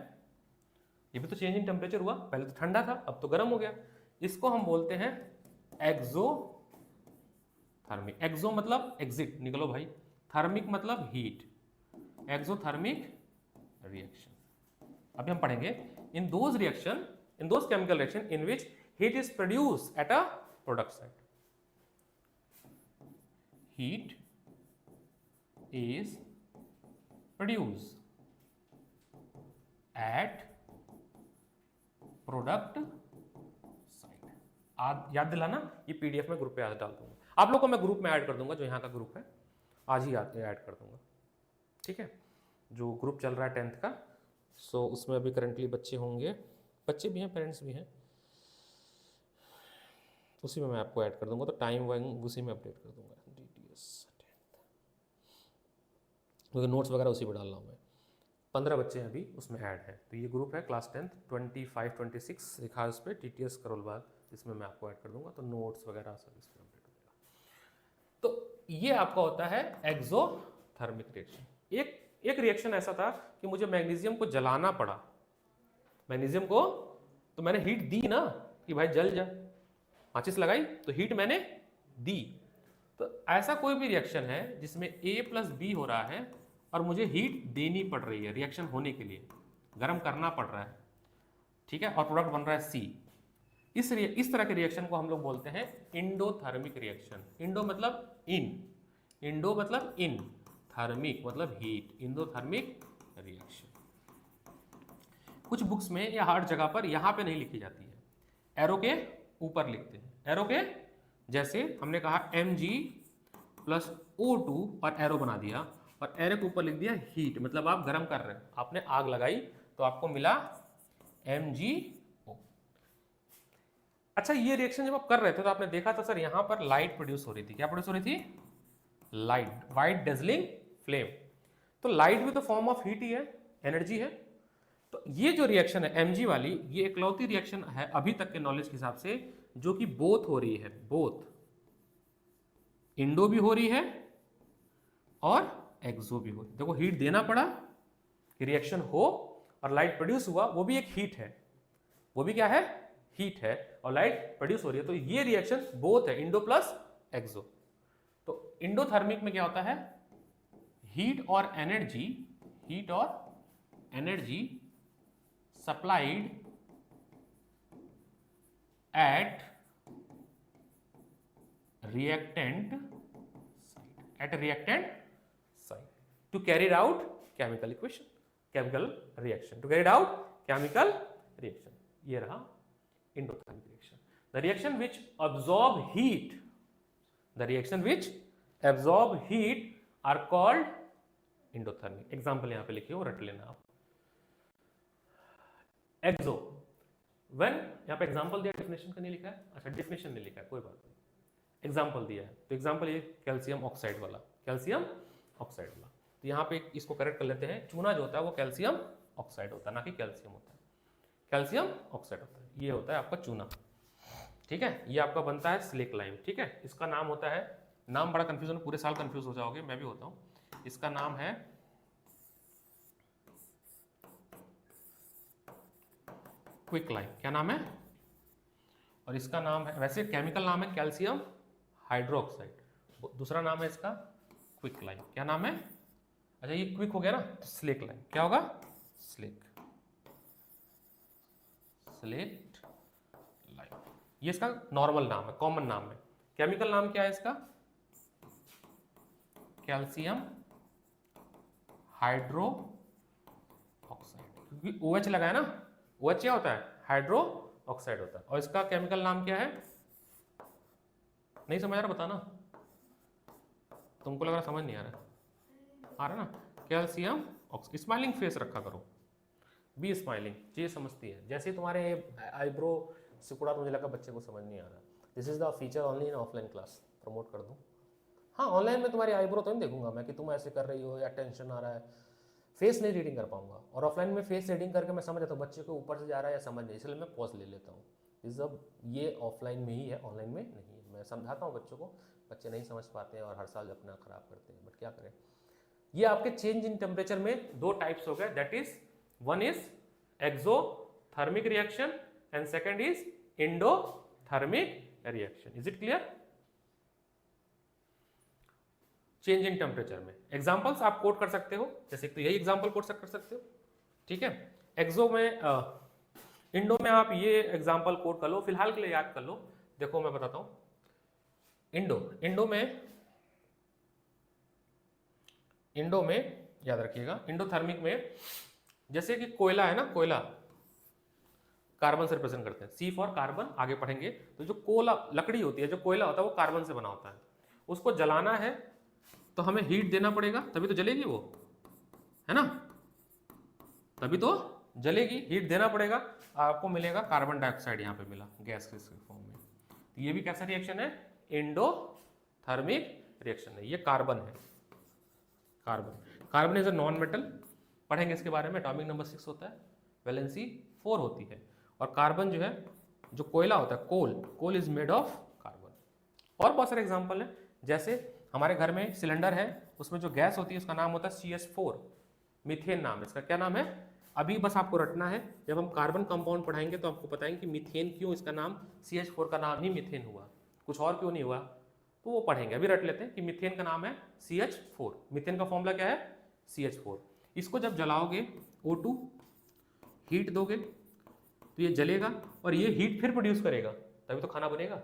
ये भी तो चेंज इन टेम्परेचर हुआ, पहले तो ठंडा था अब तो गर्म हो गया, इसको हम बोलते हैं एक्सोथर्मिक। एक्सो मतलब एग्जिट, निकलो भाई, थर्मिक मतलब हीट, एक्सोथर्मिक रिएक्शन। अभी हम पढ़ेंगे in those reaction, in those chemical reaction in which heat is produced at a product site. Heat is produced at product site. याद दिलाना, ये पीडीएफ में ग्रुप पे आज डाल दूंगा, आप लोग को मैं ग्रुप में ऐड कर दूंगा, जो यहाँ का ग्रुप है आज ही ऐड कर दूंगा, ठीक है? जो ग्रुप चल रहा है 10th का, सो उसमें अभी करंटली बच्चे होंगे, बच्चे भी हैं, पेरेंट्स भी हैं, उसी में मैं आपको ऐड कर दूंगा, तो टाइम वाइंग उसी में अपडेट कर दूंगा, DTS 10th, क्योंकि नोट्स वगैरह उसी में डाल रहा हूँ मैं। 15 बच्चे अभी उसमें ऐड है, तो ये ग्रुप है क्लास 10th 25-26 लिखा है उस पर, TTS करोलबाग, इसमें मैं आपको ऐड कर दूंगा, तो नोट्स वगैरह सब इसमें अपडेट हो जाएगा। तो ये आपका होता है एक्सोथर्मिक रिएक्शन। एक रिएक्शन ऐसा था कि मुझे मैग्नीशियम को जलाना पड़ा, मैग्नीशियम को, तो मैंने हीट दी ना कि भाई जल जा, माचिस लगाई तो हीट मैंने दी। तो ऐसा कोई भी रिएक्शन है जिसमें A + B हो रहा है और मुझे हीट देनी पड़ रही है रिएक्शन होने के लिए, गर्म करना पड़ रहा है, ठीक है, और प्रोडक्ट बन रहा है C। इस तरह के रिएक्शन को हम लोग बोलते हैं इंडोथर्मिक रिएक्शन। इंडो मतलब इन, इंडो मतलब इन, थर्मिक मतलब हीट, इंडोथर्मिक रिएक्शन। कुछ बुक्स में या हर जगह पर यहाँ पे नहीं लिखी जाती है, एरो के ऊपर लिखते हैं, एरो के जैसे हमने कहा Mg+O2 और एरो बना दिया, और एरो के ऊपर लिख दिया हीट, मतलब आप गर्म कर रहे हैं, आपने आग लगाई तो आपको मिला MgO। अच्छा, ये रिएक्शन जब आप कर रहे थे तो आपने देखा था सर यहाँ पर लाइट प्रोड्यूस हो रही थी। क्या प्रोड्यूस हो रही थी? Light, white dazzling flame. तो लाइट भी तो फॉर्म ऑफ हीट ही है, एनर्जी है। तो ये जो रिएक्शन है Mg वाली, ये इकलौती रिएक्शन है अभी तक के नॉलेज के हिसाब से जो कि बोथ हो रही है, बोथ इंडो भी हो रही है और एक्सो भी हो रही है। देखो हीट देना पड़ा कि रिएक्शन हो, और लाइट प्रोड्यूस हुआ, वो भी एक हीट है, वो भी क्या है? हीट है, और लाइट प्रोड्यूस हो रही है। तो ये रिएक्शन बोथ है, इंडो प्लस एक्सो। तो इंडोथर्मिक में क्या होता है? हीट और एनर्जी, हीट और energy supplied at reactant site to carry out chemical equation, chemical reaction, to carry out chemical reaction. ये रहा endothermic reaction. The reaction which absorb heat, the reaction which absorb heat are called endothermic. Example यहाँ पे लिखे हो, रट लेना आप। एक्सो, व्हेन, यहाँ पे एग्जांपल दिया, डेफिनेशन का नहीं लिखा है, अच्छा डेफिनेशन नहीं लिखा है, कोई बात नहीं, एग्जांपल दिया है। तो एग्जांपल ये कैल्शियम ऑक्साइड वाला, कैल्शियम ऑक्साइड वाला, तो यहाँ पे इसको करेक्ट कर लेते हैं। चूना जो होता है वो कैल्शियम ऑक्साइड होता है, ना कि कैल्शियम होता है, कैल्शियम ऑक्साइड होता है। ये होता है आपका चूना, ठीक है। ये आपका बनता है स्लेक लाइम, ठीक है। इसका नाम होता है, नाम बड़ा कंफ्यूजन, पूरे साल कंफ्यूज हो जाओगे, मैं भी होता हूँ। इसका नाम है क्विक लाइम। क्या नाम है? और इसका नाम है, वैसे केमिकल नाम है कैल्शियम हाइड्रोक्साइड, दूसरा नाम है इसका क्विक लाइम। क्या नाम है? अच्छा ये क्विक हो गया ना, तो स्लेक लाइम। क्या होगा? स्लेक, स्लेक्ट लाइम, ये इसका नॉर्मल नाम है, कॉमन नाम है। केमिकल नाम क्या है इसका? कैल्शियम हाइड्रो ऑक्साइड, क्योंकि OH लगा है ना, OH क्या होता है? हाइड्रो ऑक्साइड होता है। और इसका केमिकल नाम क्या है? नहीं समझ आ रहा बताना, तुमको लग रहा समझ नहीं आ रहा ना? Calcium oxide. स्माइलिंग फेस रखा करो, बी स्माइलिंग, ये समझती है। जैसे तुम्हारे आईब्रो सिकुड़ा तो मुझे लगा बच्चे को समझ नहीं आ रहा। This is the feature only in offline class, promote कर दूं। हाँ, ऑनलाइन में तुम्हारी आईब्रो तो नहीं देखूंगा मैं कि तुम ऐसे कर रही हो या टेंशन आ रहा है, फेस नहीं रीडिंग कर पाऊंगा। और ऑफलाइन में फेस रीडिंग करके मैं समझ जाता हूँ बच्चे को ऊपर से जा रहा है या समझ नहीं, इसलिए मैं पॉज ले लेता हूँ। इस अब ये ऑफलाइन में ही है, ऑनलाइन में नहीं है। मैं समझाता हूँ बच्चों को, बच्चे नहीं समझ पाते हैं और हर साल अपना खराब करते हैं, बट क्या करें। ये आपके चेंज इन टेम्परेचर में दो टाइप्स हो गए, that is one is exothermic reaction and second is endothermic reaction. Is it clear? Change in temperature में एग्जांपल्स आप कोट कर सकते हो, जैसे तो यही एग्जांपल कोट कर सकते हो, ठीक है। एक्सो में इंडो में आप ये एग्जांपल कोट कर लो, फिलहाल के लिए याद कर लो। देखो मैं बताता हूं, इंडो में याद रखिएगा, इंडोथर्मिक में जैसे कि कोयला है ना, कोयला कार्बन से रिप्रेजेंट करते हैं, सी फॉर कार्बन, आगे पढ़ेंगे। तो जो कोयला लकड़ी होती है, जो कोयला होता है वो कार्बन से बना होता है, उसको जलाना है तो हमें हीट देना पड़ेगा, तभी तो जलेगी वो, है ना, तभी तो जलेगी, हीट देना पड़ेगा, आपको मिलेगा कार्बन डाइऑक्साइड, यहाँ पे मिला गैस के फॉर्म में। तो ये भी कैसा रिएक्शन है? इंडोथर्मिक रिएक्शन है। ये कार्बन है, carbon is a non metal, पढ़ेंगे इसके बारे में, एटॉमिक नंबर 6 होता है, वैलेंसी 4 होती है। और कार्बन जो है, जो कोयला होता है, coal is made of carbon. और बहुत सारे एग्जांपल हैं, जैसे हमारे घर में सिलेंडर है, उसमें जो गैस होती है उसका नाम होता है CH4, मीथेन नाम है इसका। क्या नाम है? अभी बस आपको रटना है, जब हम कार्बन कंपाउंड पढ़ाएंगे तो आपको बताएंगे कि मीथेन क्यों इसका नाम, CH4 का नाम ही मीथेन हुआ, कुछ और क्यों नहीं हुआ, तो वो पढ़ेंगे। अभी रट लेते हैं कि मीथेन का नाम है CH4, मीथेन का फॉर्मूला क्या है? CH4। इसको जब जलाओगे O2, हीट दोगे तो ये जलेगा और ये हीट फिर प्रोड्यूस करेगा, तभी तो खाना बनेगा।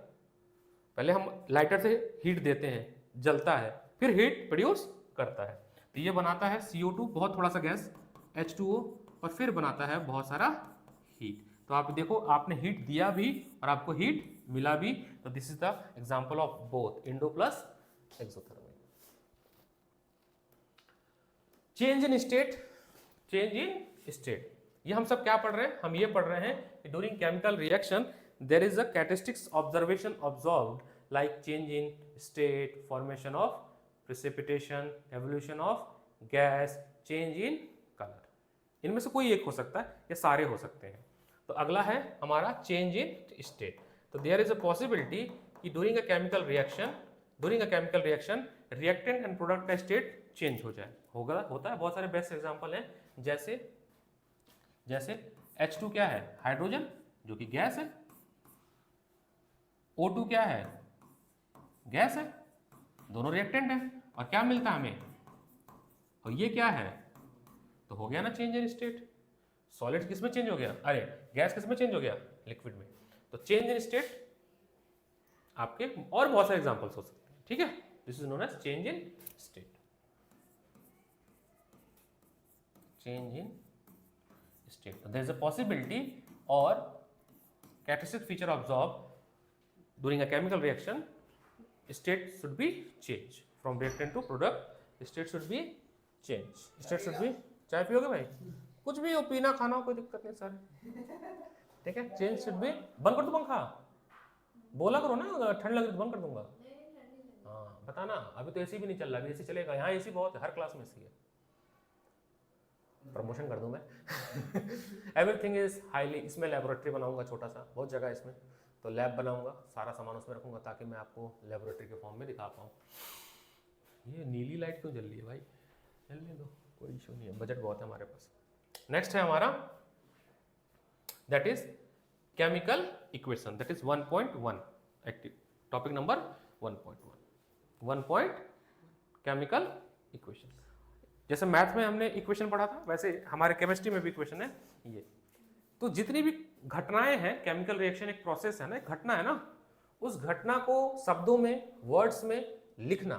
पहले हम लाइटर से हीट देते हैं, जलता है, फिर हीट प्रोड्यूस करता है, तो ये बनाता है CO2, बहुत थोड़ा सा गैस, H2O, और फिर बनाता है बहुत सारा हीट। तो आप देखो, आपने हीट दिया भी और आपको हीट मिला भी, तो this is the example of both Indo plus exothermic. Change in state, ये हम सब क्या पढ़ रहे हैं? हम ये पढ़ रहे हैं कि during chemical reaction there is a characteristics observation observed, like change in state, formation of precipitation, evolution of gas, change in colour. इनमें से कोई एक हो सकता है या सारे हो सकते हैं। तो अगला है हमारा चेंज इन स्टेट। तो देयर इज अ पॉसिबिलिटी कि during a chemical reaction reactant and product का स्टेट चेंज हो जाए, होता है। बहुत सारे बेस्ट एग्जांपल हैं, जैसे H2 क्या है? हाइड्रोजन, जो कि गैस है। O2 क्या है? गैस है, दोनों रिएक्टेंट है। और क्या मिलता है हमें? और ये क्या है? तो हो गया ना चेंज इन स्टेट। सॉलिड किस में चेंज हो गया? अरे गैस किस में चेंज हो गया? लिक्विड में। तो चेंज इन स्टेट आपके और बहुत सारे एग्जांपल्स हो सकते हैं, ठीक है। This is known as change in state. Change in state. There is a possibility or characteristic feature observed during a chemical reaction, state should be changed from reactant to product, state should be changed, state should be, चाय पियोगे भाई? कुछ भी हो, पीना खाना हो, कोई दिक्कत नहीं सर, ठीक है। चेंज शुड बी, बंद कर दो पंखा, बोला करो ना, ठंड लग रही तो बंद कर दूंगा। हाँ बताना, अभी तो एसी भी नहीं चल रहा, अभी एसी चलेगा, यहाँ एसी बहुत है, हर क्लास में एसी है, प्रमोशन कर दूं मैं। एवरीथिंग इज हाईली, इसमें लेबोरेटरी बनाऊंगा छोटा सा, बहुत जगह है इसमें, तो लैब बनाऊंगा, सारा सामान उसमें रखूंगा ताकि मैं आपको लेबोरेटरी के फॉर्म में दिखा पाऊँ। ये नीली लाइट क्यों जल रही है भाई? जलने दो, कोई इशू नहीं है, बजट बहुत है हमारे पास। नेक्स्ट है हमारा, that is chemical equation, that is 1.1 active topic number 1.1 chemical equation. जैसे मैथ में हमने इक्वेशन पढ़ा था, वैसे हमारे केमिस्ट्री में भी इक्वेशन है ये। तो जितनी भी घटनाएं हैं, केमिकल रिएक्शन एक प्रोसेस है ना, एक घटना है ना, उस घटना को शब्दों में, वर्ड्स में लिखना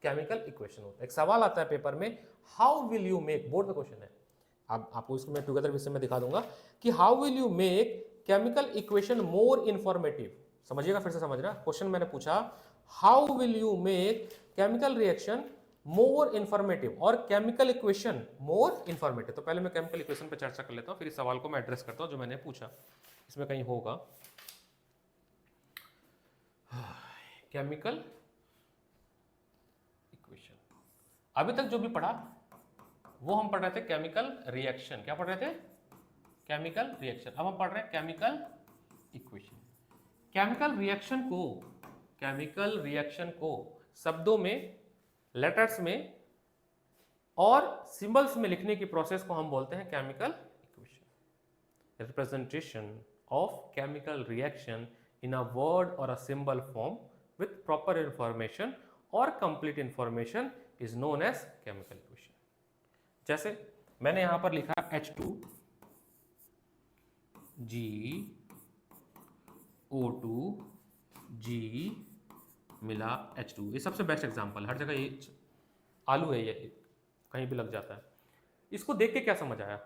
केमिकल इक्वेशन होता है। एक सवाल आता है पेपर में, how will you make, board का क्वेश्चन है, आपको इसको मैं टुगेदर विषय में दिखा दूंगा कि how will you make chemical equation more informative. समझिएगा, फिर से समझना क्वेश्चन मैंने पूछा, how will you make chemical reaction more informative और केमिकल इक्वेशन मोर इंफॉर्मेटिव। तो पहले मैं केमिकल इक्वेशन पर चर्चा कर लेता हूं, फिर इस सवाल को मैं एड्रेस करता हूं जो मैंने पूछा, इसमें कहीं होगा केमिकल इक्वेशन। अभी तक जो भी पढ़ा वो हम पढ़ रहे थे केमिकल रिएक्शन, क्या पढ़ रहे थे, केमिकल रिएक्शन। अब हम पढ़ रहे हैं केमिकल इक्वेशन। केमिकल रिएक्शन को शब्दों में, लेटर्स में और सिंबल्स में लिखने की प्रोसेस को हम बोलते हैं chemical equation. Representation of chemical reaction in a word or a symbol form with proper information or complete information is known as chemical equation। जैसे मैंने यहां पर लिखा H2G O2G मिला H2, ये सबसे बेस्ट एग्जांपल, हर जगह ये आलू है, ये कहीं भी लग जाता है। इसको देख के क्या समझ आया,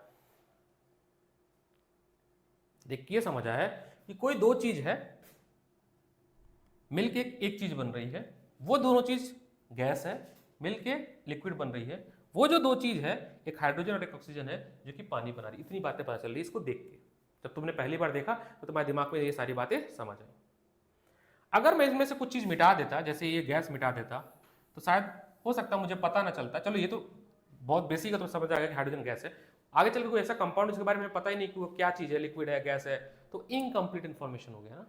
देख के समझ आया कि कोई दो चीज है मिलके एक चीज बन रही है, वो दोनों चीज गैस है मिलके लिक्विड बन रही है, वो जो दो चीज है एक हाइड्रोजन और एक ऑक्सीजन है जो कि पानी बना रही। इतनी बातें पता चल रही है इसको देख के। जब तुमने पहली बार देखा तो तुम्हारे दिमाग में ये सारी बातें समझ आई। अगर मैं इसमें से कुछ चीज मिटा देता, जैसे ये गैस मिटा देता, तो शायद हो सकता मुझे पता ना चलता। चलो ये तो बहुत बेसिक है, तो समझ आ गया कि हाइड्रोजन गैस है। आगे चल के कोई ऐसा कंपाउंड जिसके बारे में पता ही नहीं कि वो क्या चीज है, लिक्विड है, गैस है, तो इनकम्प्लीट इन्फॉर्मेशन हो गया ना।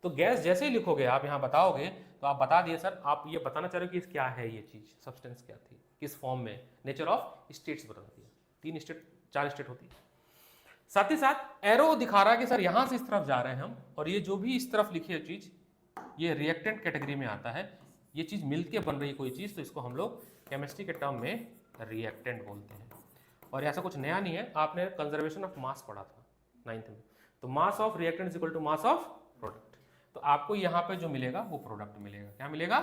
तो गैस जैसे ही लिखोगे आप यहाँ बताओगे तो आप बता दिए सर, आप ये बताना चाह रहे हो कि क्या है ये चीज, सब्सटेंस क्या थी, किस फॉर्म में, नेचर ऑफ स्टेट्स बता दिया, 3 स्टेट 4 स्टेट होती है। साथ ही साथ एरो दिखा रहा है कि सर यहां से इस तरफ जा रहे हैं हम, और ये जो भी इस तरफ लिखी है चीज ये रिएक्टेंट कैटेगरी में आता है। ये चीज मिलके बन रही है कोई चीज, तो इसको हम लोग केमिस्ट्री के टर्म में रिएक्टेंट बोलते हैं। और ऐसा कुछ नया नहीं है, आपने कंजर्वेशन ऑफ मास पढ़ा था 9th में, तो mass of reactant is equal to mass of product. तो आपको यहां पे जो मिलेगा वो प्रोडक्ट मिलेगा। क्या मिलेगा,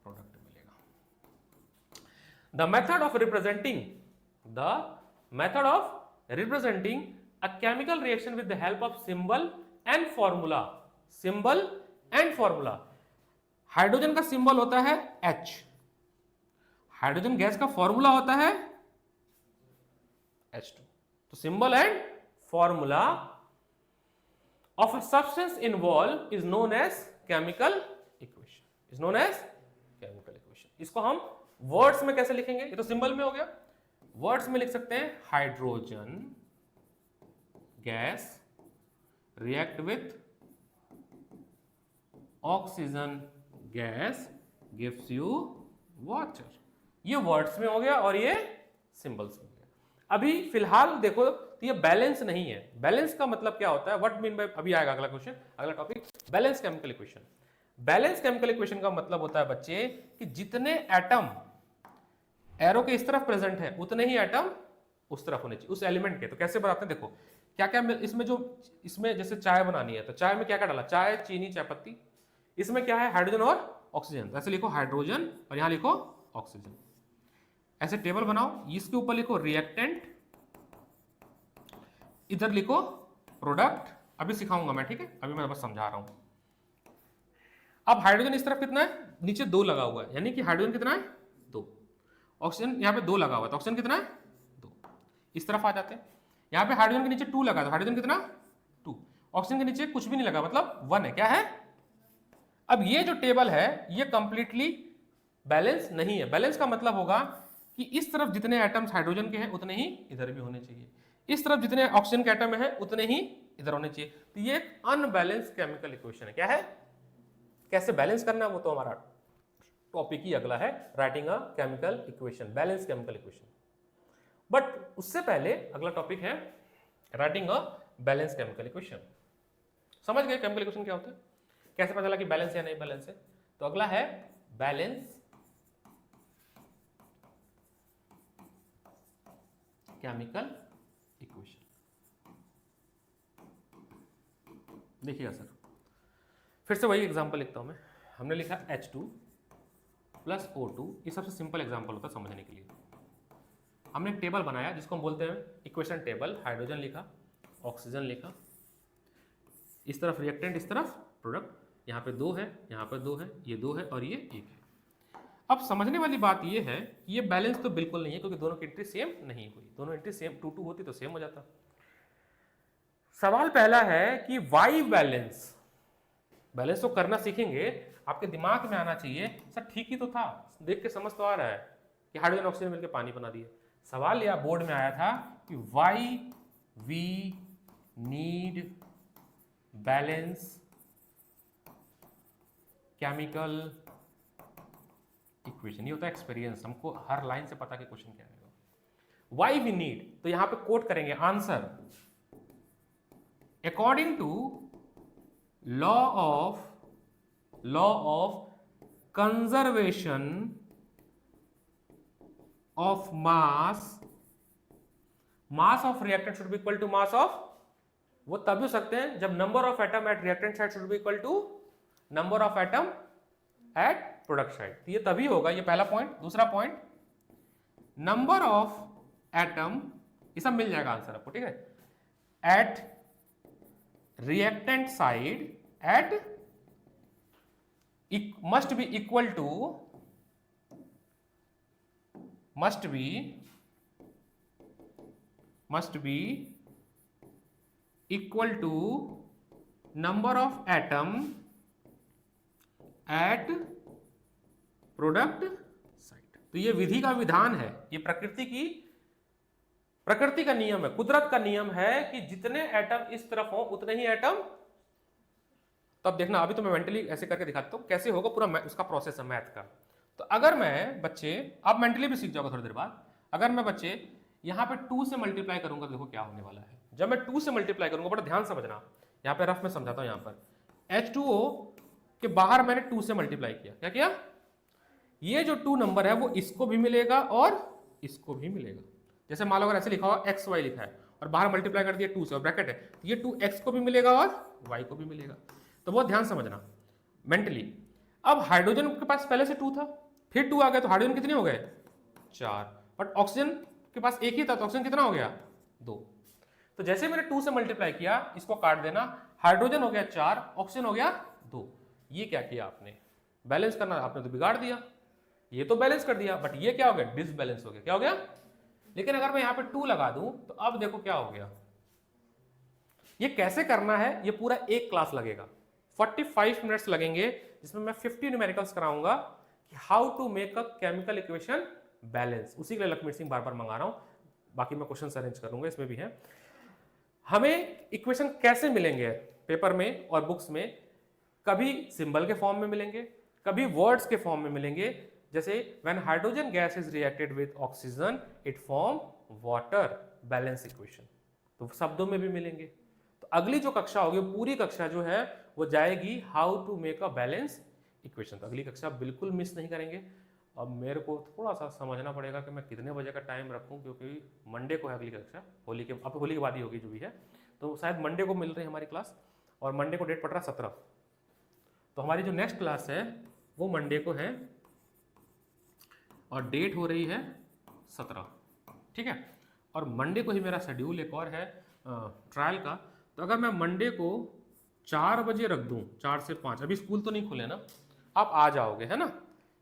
प्रोडक्ट मिलेगा। The method of representing a chemical reaction with the help of symbol and formula. Symbol and formula, hydrogen का सिंबल होता है H, हाइड्रोजन गैस का फॉर्मूला होता है H2। तो symbol and formula of a substance involved is known as chemical equation, is known as chemical equation। इसको हम वर्ड्स में कैसे लिखेंगे, ये तो सिंबल में हो गया, वर्ड्स में लिख सकते हैं hydrogen gas react with oxygen gas gives you water. ये वर्ड्स में हो गया और ये सिंबल्स में हो गया। अभी फिलहाल देखो तो ये बैलेंस नहीं है। बैलेंस का मतलब क्या होता है, व्हाट मीन बाय, अभी आएगा अगला क्वेश्चन, अगला topic, balance chemical equation. Balance chemical equation का मतलब होता है बच्चे कि जितने एटम एरो के इस तरफ प्रेजेंट है उतने ही एटम उस तरफ होने चाहिए उस एलिमेंट के। तो कैसे बनाते हैं, देखो क्या क्या इसमें, जो इसमें जैसे चाय बनानी है तो चाय में क्या क्या डाला, चाय, चीनी, चाय पत्ती, इसमें क्या है हाइड्रोजन और ऑक्सीजन। ऐसे लिखो हाइड्रोजन और यहां लिखो ऑक्सीजन, ऐसे टेबल बनाओ, इसके ऊपर लिखो रिएक्टेंट, इधर लिखो प्रोडक्ट। अभी सिखाऊंगा मैं, ठीक है, अभी मैं बस समझा रहा हूं। अब हाइड्रोजन इस तरफ कितना है, नीचे 2 लगा हुआ है, यानी कि हाइड्रोजन कितना है 2, ऑक्सीजन यहाँ पे 2 लगा हुआ है, तो ऑक्सीजन कितना है 2। इस तरफ आ जाते हैं, यहाँ पे हाइड्रोजन के नीचे 2 लगा, तो हाइड्रोजन कितना 2, ऑक्सीजन के नीचे कुछ भी नहीं लगा, मतलब 1 है, क्या है। अब ये जो टेबल है ये कंप्लीटली बैलेंस नहीं है। बैलेंस का मतलब होगा कि इस तरफ जितने एटम्स हाइड्रोजन के हैं उतने ही इधर भी होने चाहिए, इस तरफ जितने ऑक्सीजन के एटम है उतने ही इधर होने चाहिए। तो ये एक अनबैलेंस केमिकल इक्वेशन है। क्या है, कैसे बैलेंस करना है वो तो हमारा टॉपिक ही अगला है, writing a chemical equation, balance chemical equation. But उससे पहले अगला टॉपिक है writing a balance chemical equation. समझ गए केमिकल इक्वेशन क्या होता है, कैसे पता चला कि बैलेंस है या नहीं बैलेंस है। तो अगला है बैलेंस केमिकल इक्वेशन। देखिएगा सर, फिर से वही एग्जांपल लिखता हूँ मैं। हमने लिखा H2 प्लस O2, ये सबसे सिंपल एग्जांपल होता है समझने के लिए। हमने एक टेबल बनाया जिसको हम बोलते हैं इक्वेशन टेबल। हाइड्रोजन लिखा, ऑक्सीजन लिखा, इस तरफ रिएक्टेंट, इस तरफ प्रोडक्ट, यहाँ पे 2 है, यहाँ पे 2 है, ये 2 है और ये 1 है। अब समझने वाली बात ये है कि ये बैलेंस तो बिल्कुल नहीं है क्योंकि दोनों की एंट्री सेम नहीं हुई। दोनों एंट्री सेम 2-2 होती तो सेम हो जाता। सवाल पहला है कि वाई बैलेंस। बैलेंस तो करना सीखेंगे, आपके दिमाग में आना चाहिए सर ठीक ही तो था, देख के समझ तो आ रहा है कि हाइड्रोजन ऑक्सीजन मिलकर पानी बना दिए। सवाल या बोर्ड में आया था कि why we need balance chemical equation. ये होता है एक्सपीरियंस, हमको हर लाइन से पता कि क्वेश्चन क्या आएगा। वाई वी नीड, तो यहां पे कोट करेंगे answer according to law of conservation of mass of reactant should be equal to mass of, वो तभी हो सकते हैं जब number of atom at reactant side should be equal to number of atom at product side. तो ये तभी होगा, ये पहला पॉइंट। दूसरा पॉइंट, नंबर ऑफ एटम, ये सब मिल जाएगा आंसर आपको, ठीक है, at reactant side at must be equal to number of atom at product side. तो ये विधि का विधान है, ये प्रकृति का नियम है, कुदरत का नियम है कि जितने एटम इस तरफ हो उतने ही एटम। तो अब देखना, अभी तो मैं मेंटली ऐसे करके दिखाता हूँ कैसे होगा, पूरा उसका प्रोसेस है मैथ का। तो अगर मैं बच्चे, आप मेंटली भी सीख जाओगे थोड़ी देर बाद, अगर मैं बच्चे यहाँ पे 2 से मल्टीप्लाई करूंगा, देखो क्या होने वाला है। जब मैं 2 से मल्टीप्लाई करूंगा, बड़ा ध्यान समझना, यहाँ पे रफ में समझाता हूँ। यहाँ पर H2O के बाहर मैंने 2 से मल्टीप्लाई किया, क्या किया, ये जो 2 नंबर है वो इसको भी मिलेगा और इसको भी मिलेगा। जैसे मान लो अगर ऐसे लिखा हुआ XY लिखा है और बाहर मल्टीप्लाई कर दिया 2 से और ब्रैकेट है, तो ये 2x को भी मिलेगा और y को भी मिलेगा। तो बहुत ध्यान समझना मेंटली। अब हाइड्रोजन के पास पहले से 2 था, फिर 2 आ गया, तो हाइड्रोजन कितने हो गए, 4। बट ऑक्सीजन के पास 1 ही था, तो ऑक्सीजन कितना हो गया, 2। तो जैसे मैंने 2 से मल्टीप्लाई किया, इसको काट देना, हाइड्रोजन हो गया 4, ऑक्सीजन हो गया 2। ये क्या किया आपने, बैलेंस करना आपने तो बिगाड़ दिया। ये तो बैलेंस कर दिया, बट ये क्या हो गया, डिसबैलेंस हो गया। क्या हो गया, लेकिन अगर मैं यहाँ पे 2 लगा दूं तो अब देखो क्या हो गया। ये कैसे करना है, ये पूरा एक क्लास लगेगा, 45 मिनट्स लगेंगे, जिसमें मैं 50 न्यूमेरिकल्स कराऊंगा कि how to make a chemical equation balance. उसी के लिए लक्ष्मी सिंह बार बार मंगा रहा हूं, बाकी मैं क्वेश्चन अरेंज करूंगा, इसमें भी है। हमें इक्वेशन कैसे मिलेंगे पेपर में और बुक्स में, कभी सिंबल के फॉर्म में मिलेंगे, कभी वर्ड्स के फॉर्म में मिलेंगे। जैसे when hydrogen gas is reacted with oxygen it form water balance equation, तो शब्दों में भी मिलेंगे। तो अगली जो कक्षा होगी, पूरी कक्षा जो है वो जाएगी how to make a balance equation. तो अगली कक्षा बिल्कुल मिस नहीं करेंगे। अब मेरे को थोड़ा सा समझना पड़ेगा कि मैं कितने बजे का टाइम रखूं, क्योंकि मंडे को है अगली कक्षा, होली के बाद ही होगी जो भी है, तो शायद मंडे को मिल रही है हमारी क्लास, और मंडे को डेट पड़ रहा है 17। तो हमारी जो नेक्स्ट क्लास है वो मंडे को है और डेट हो रही है 17, ठीक है। और मंडे को ही मेरा शेड्यूल एक और है ट्रायल का। तो अगर मैं मंडे को 4 बजे रख दूं, 4 से 5, अभी स्कूल तो नहीं खुले ना, आप आ जाओगे है ना,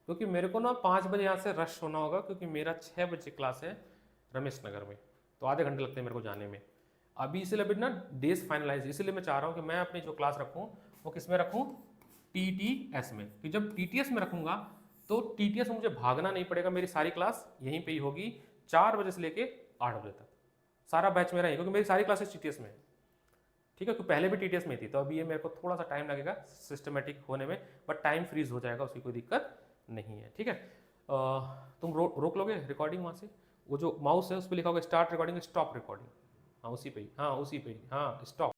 क्योंकि मेरे को ना 5 बजे यहाँ से रश होना होगा, क्योंकि मेरा 6 बजे क्लास है रमेश नगर में, तो आधे घंटे लगते हैं मेरे को जाने में। अभी इसलिए अभी ना डेज फाइनलाइज, इसलिए मैं चाह रहा हूँ कि मैं अपनी जो क्लास रखूँ वो किस में रखूँ, TTS में। कि जब TTS में रखूँगा तो TTS में मुझे भागना नहीं पड़ेगा, मेरी सारी क्लास यहीं पे ही होगी 4 बजे से लेके 8 बजे तक, सारा बैच मेरा ही, क्योंकि मेरी सारी क्लासेस TTS में है, ठीक है। क्योंकि पहले भी TTS में थी, तो अभी ये मेरे को थोड़ा सा टाइम लगेगा सिस्टमेटिक होने में, बट टाइम फ्रीज हो जाएगा, उसकी कोई दिक्कत नहीं है, ठीक है। तुम रोक लोगे रिकॉर्डिंग वहाँ से, वो जो माउस है उस पर लिखा होगा स्टार्ट रिकॉर्डिंग, स्टॉप रिकॉर्डिंग, हाँ उसी पे ही, हाँ उसी पे ही, हाँ स्टॉप।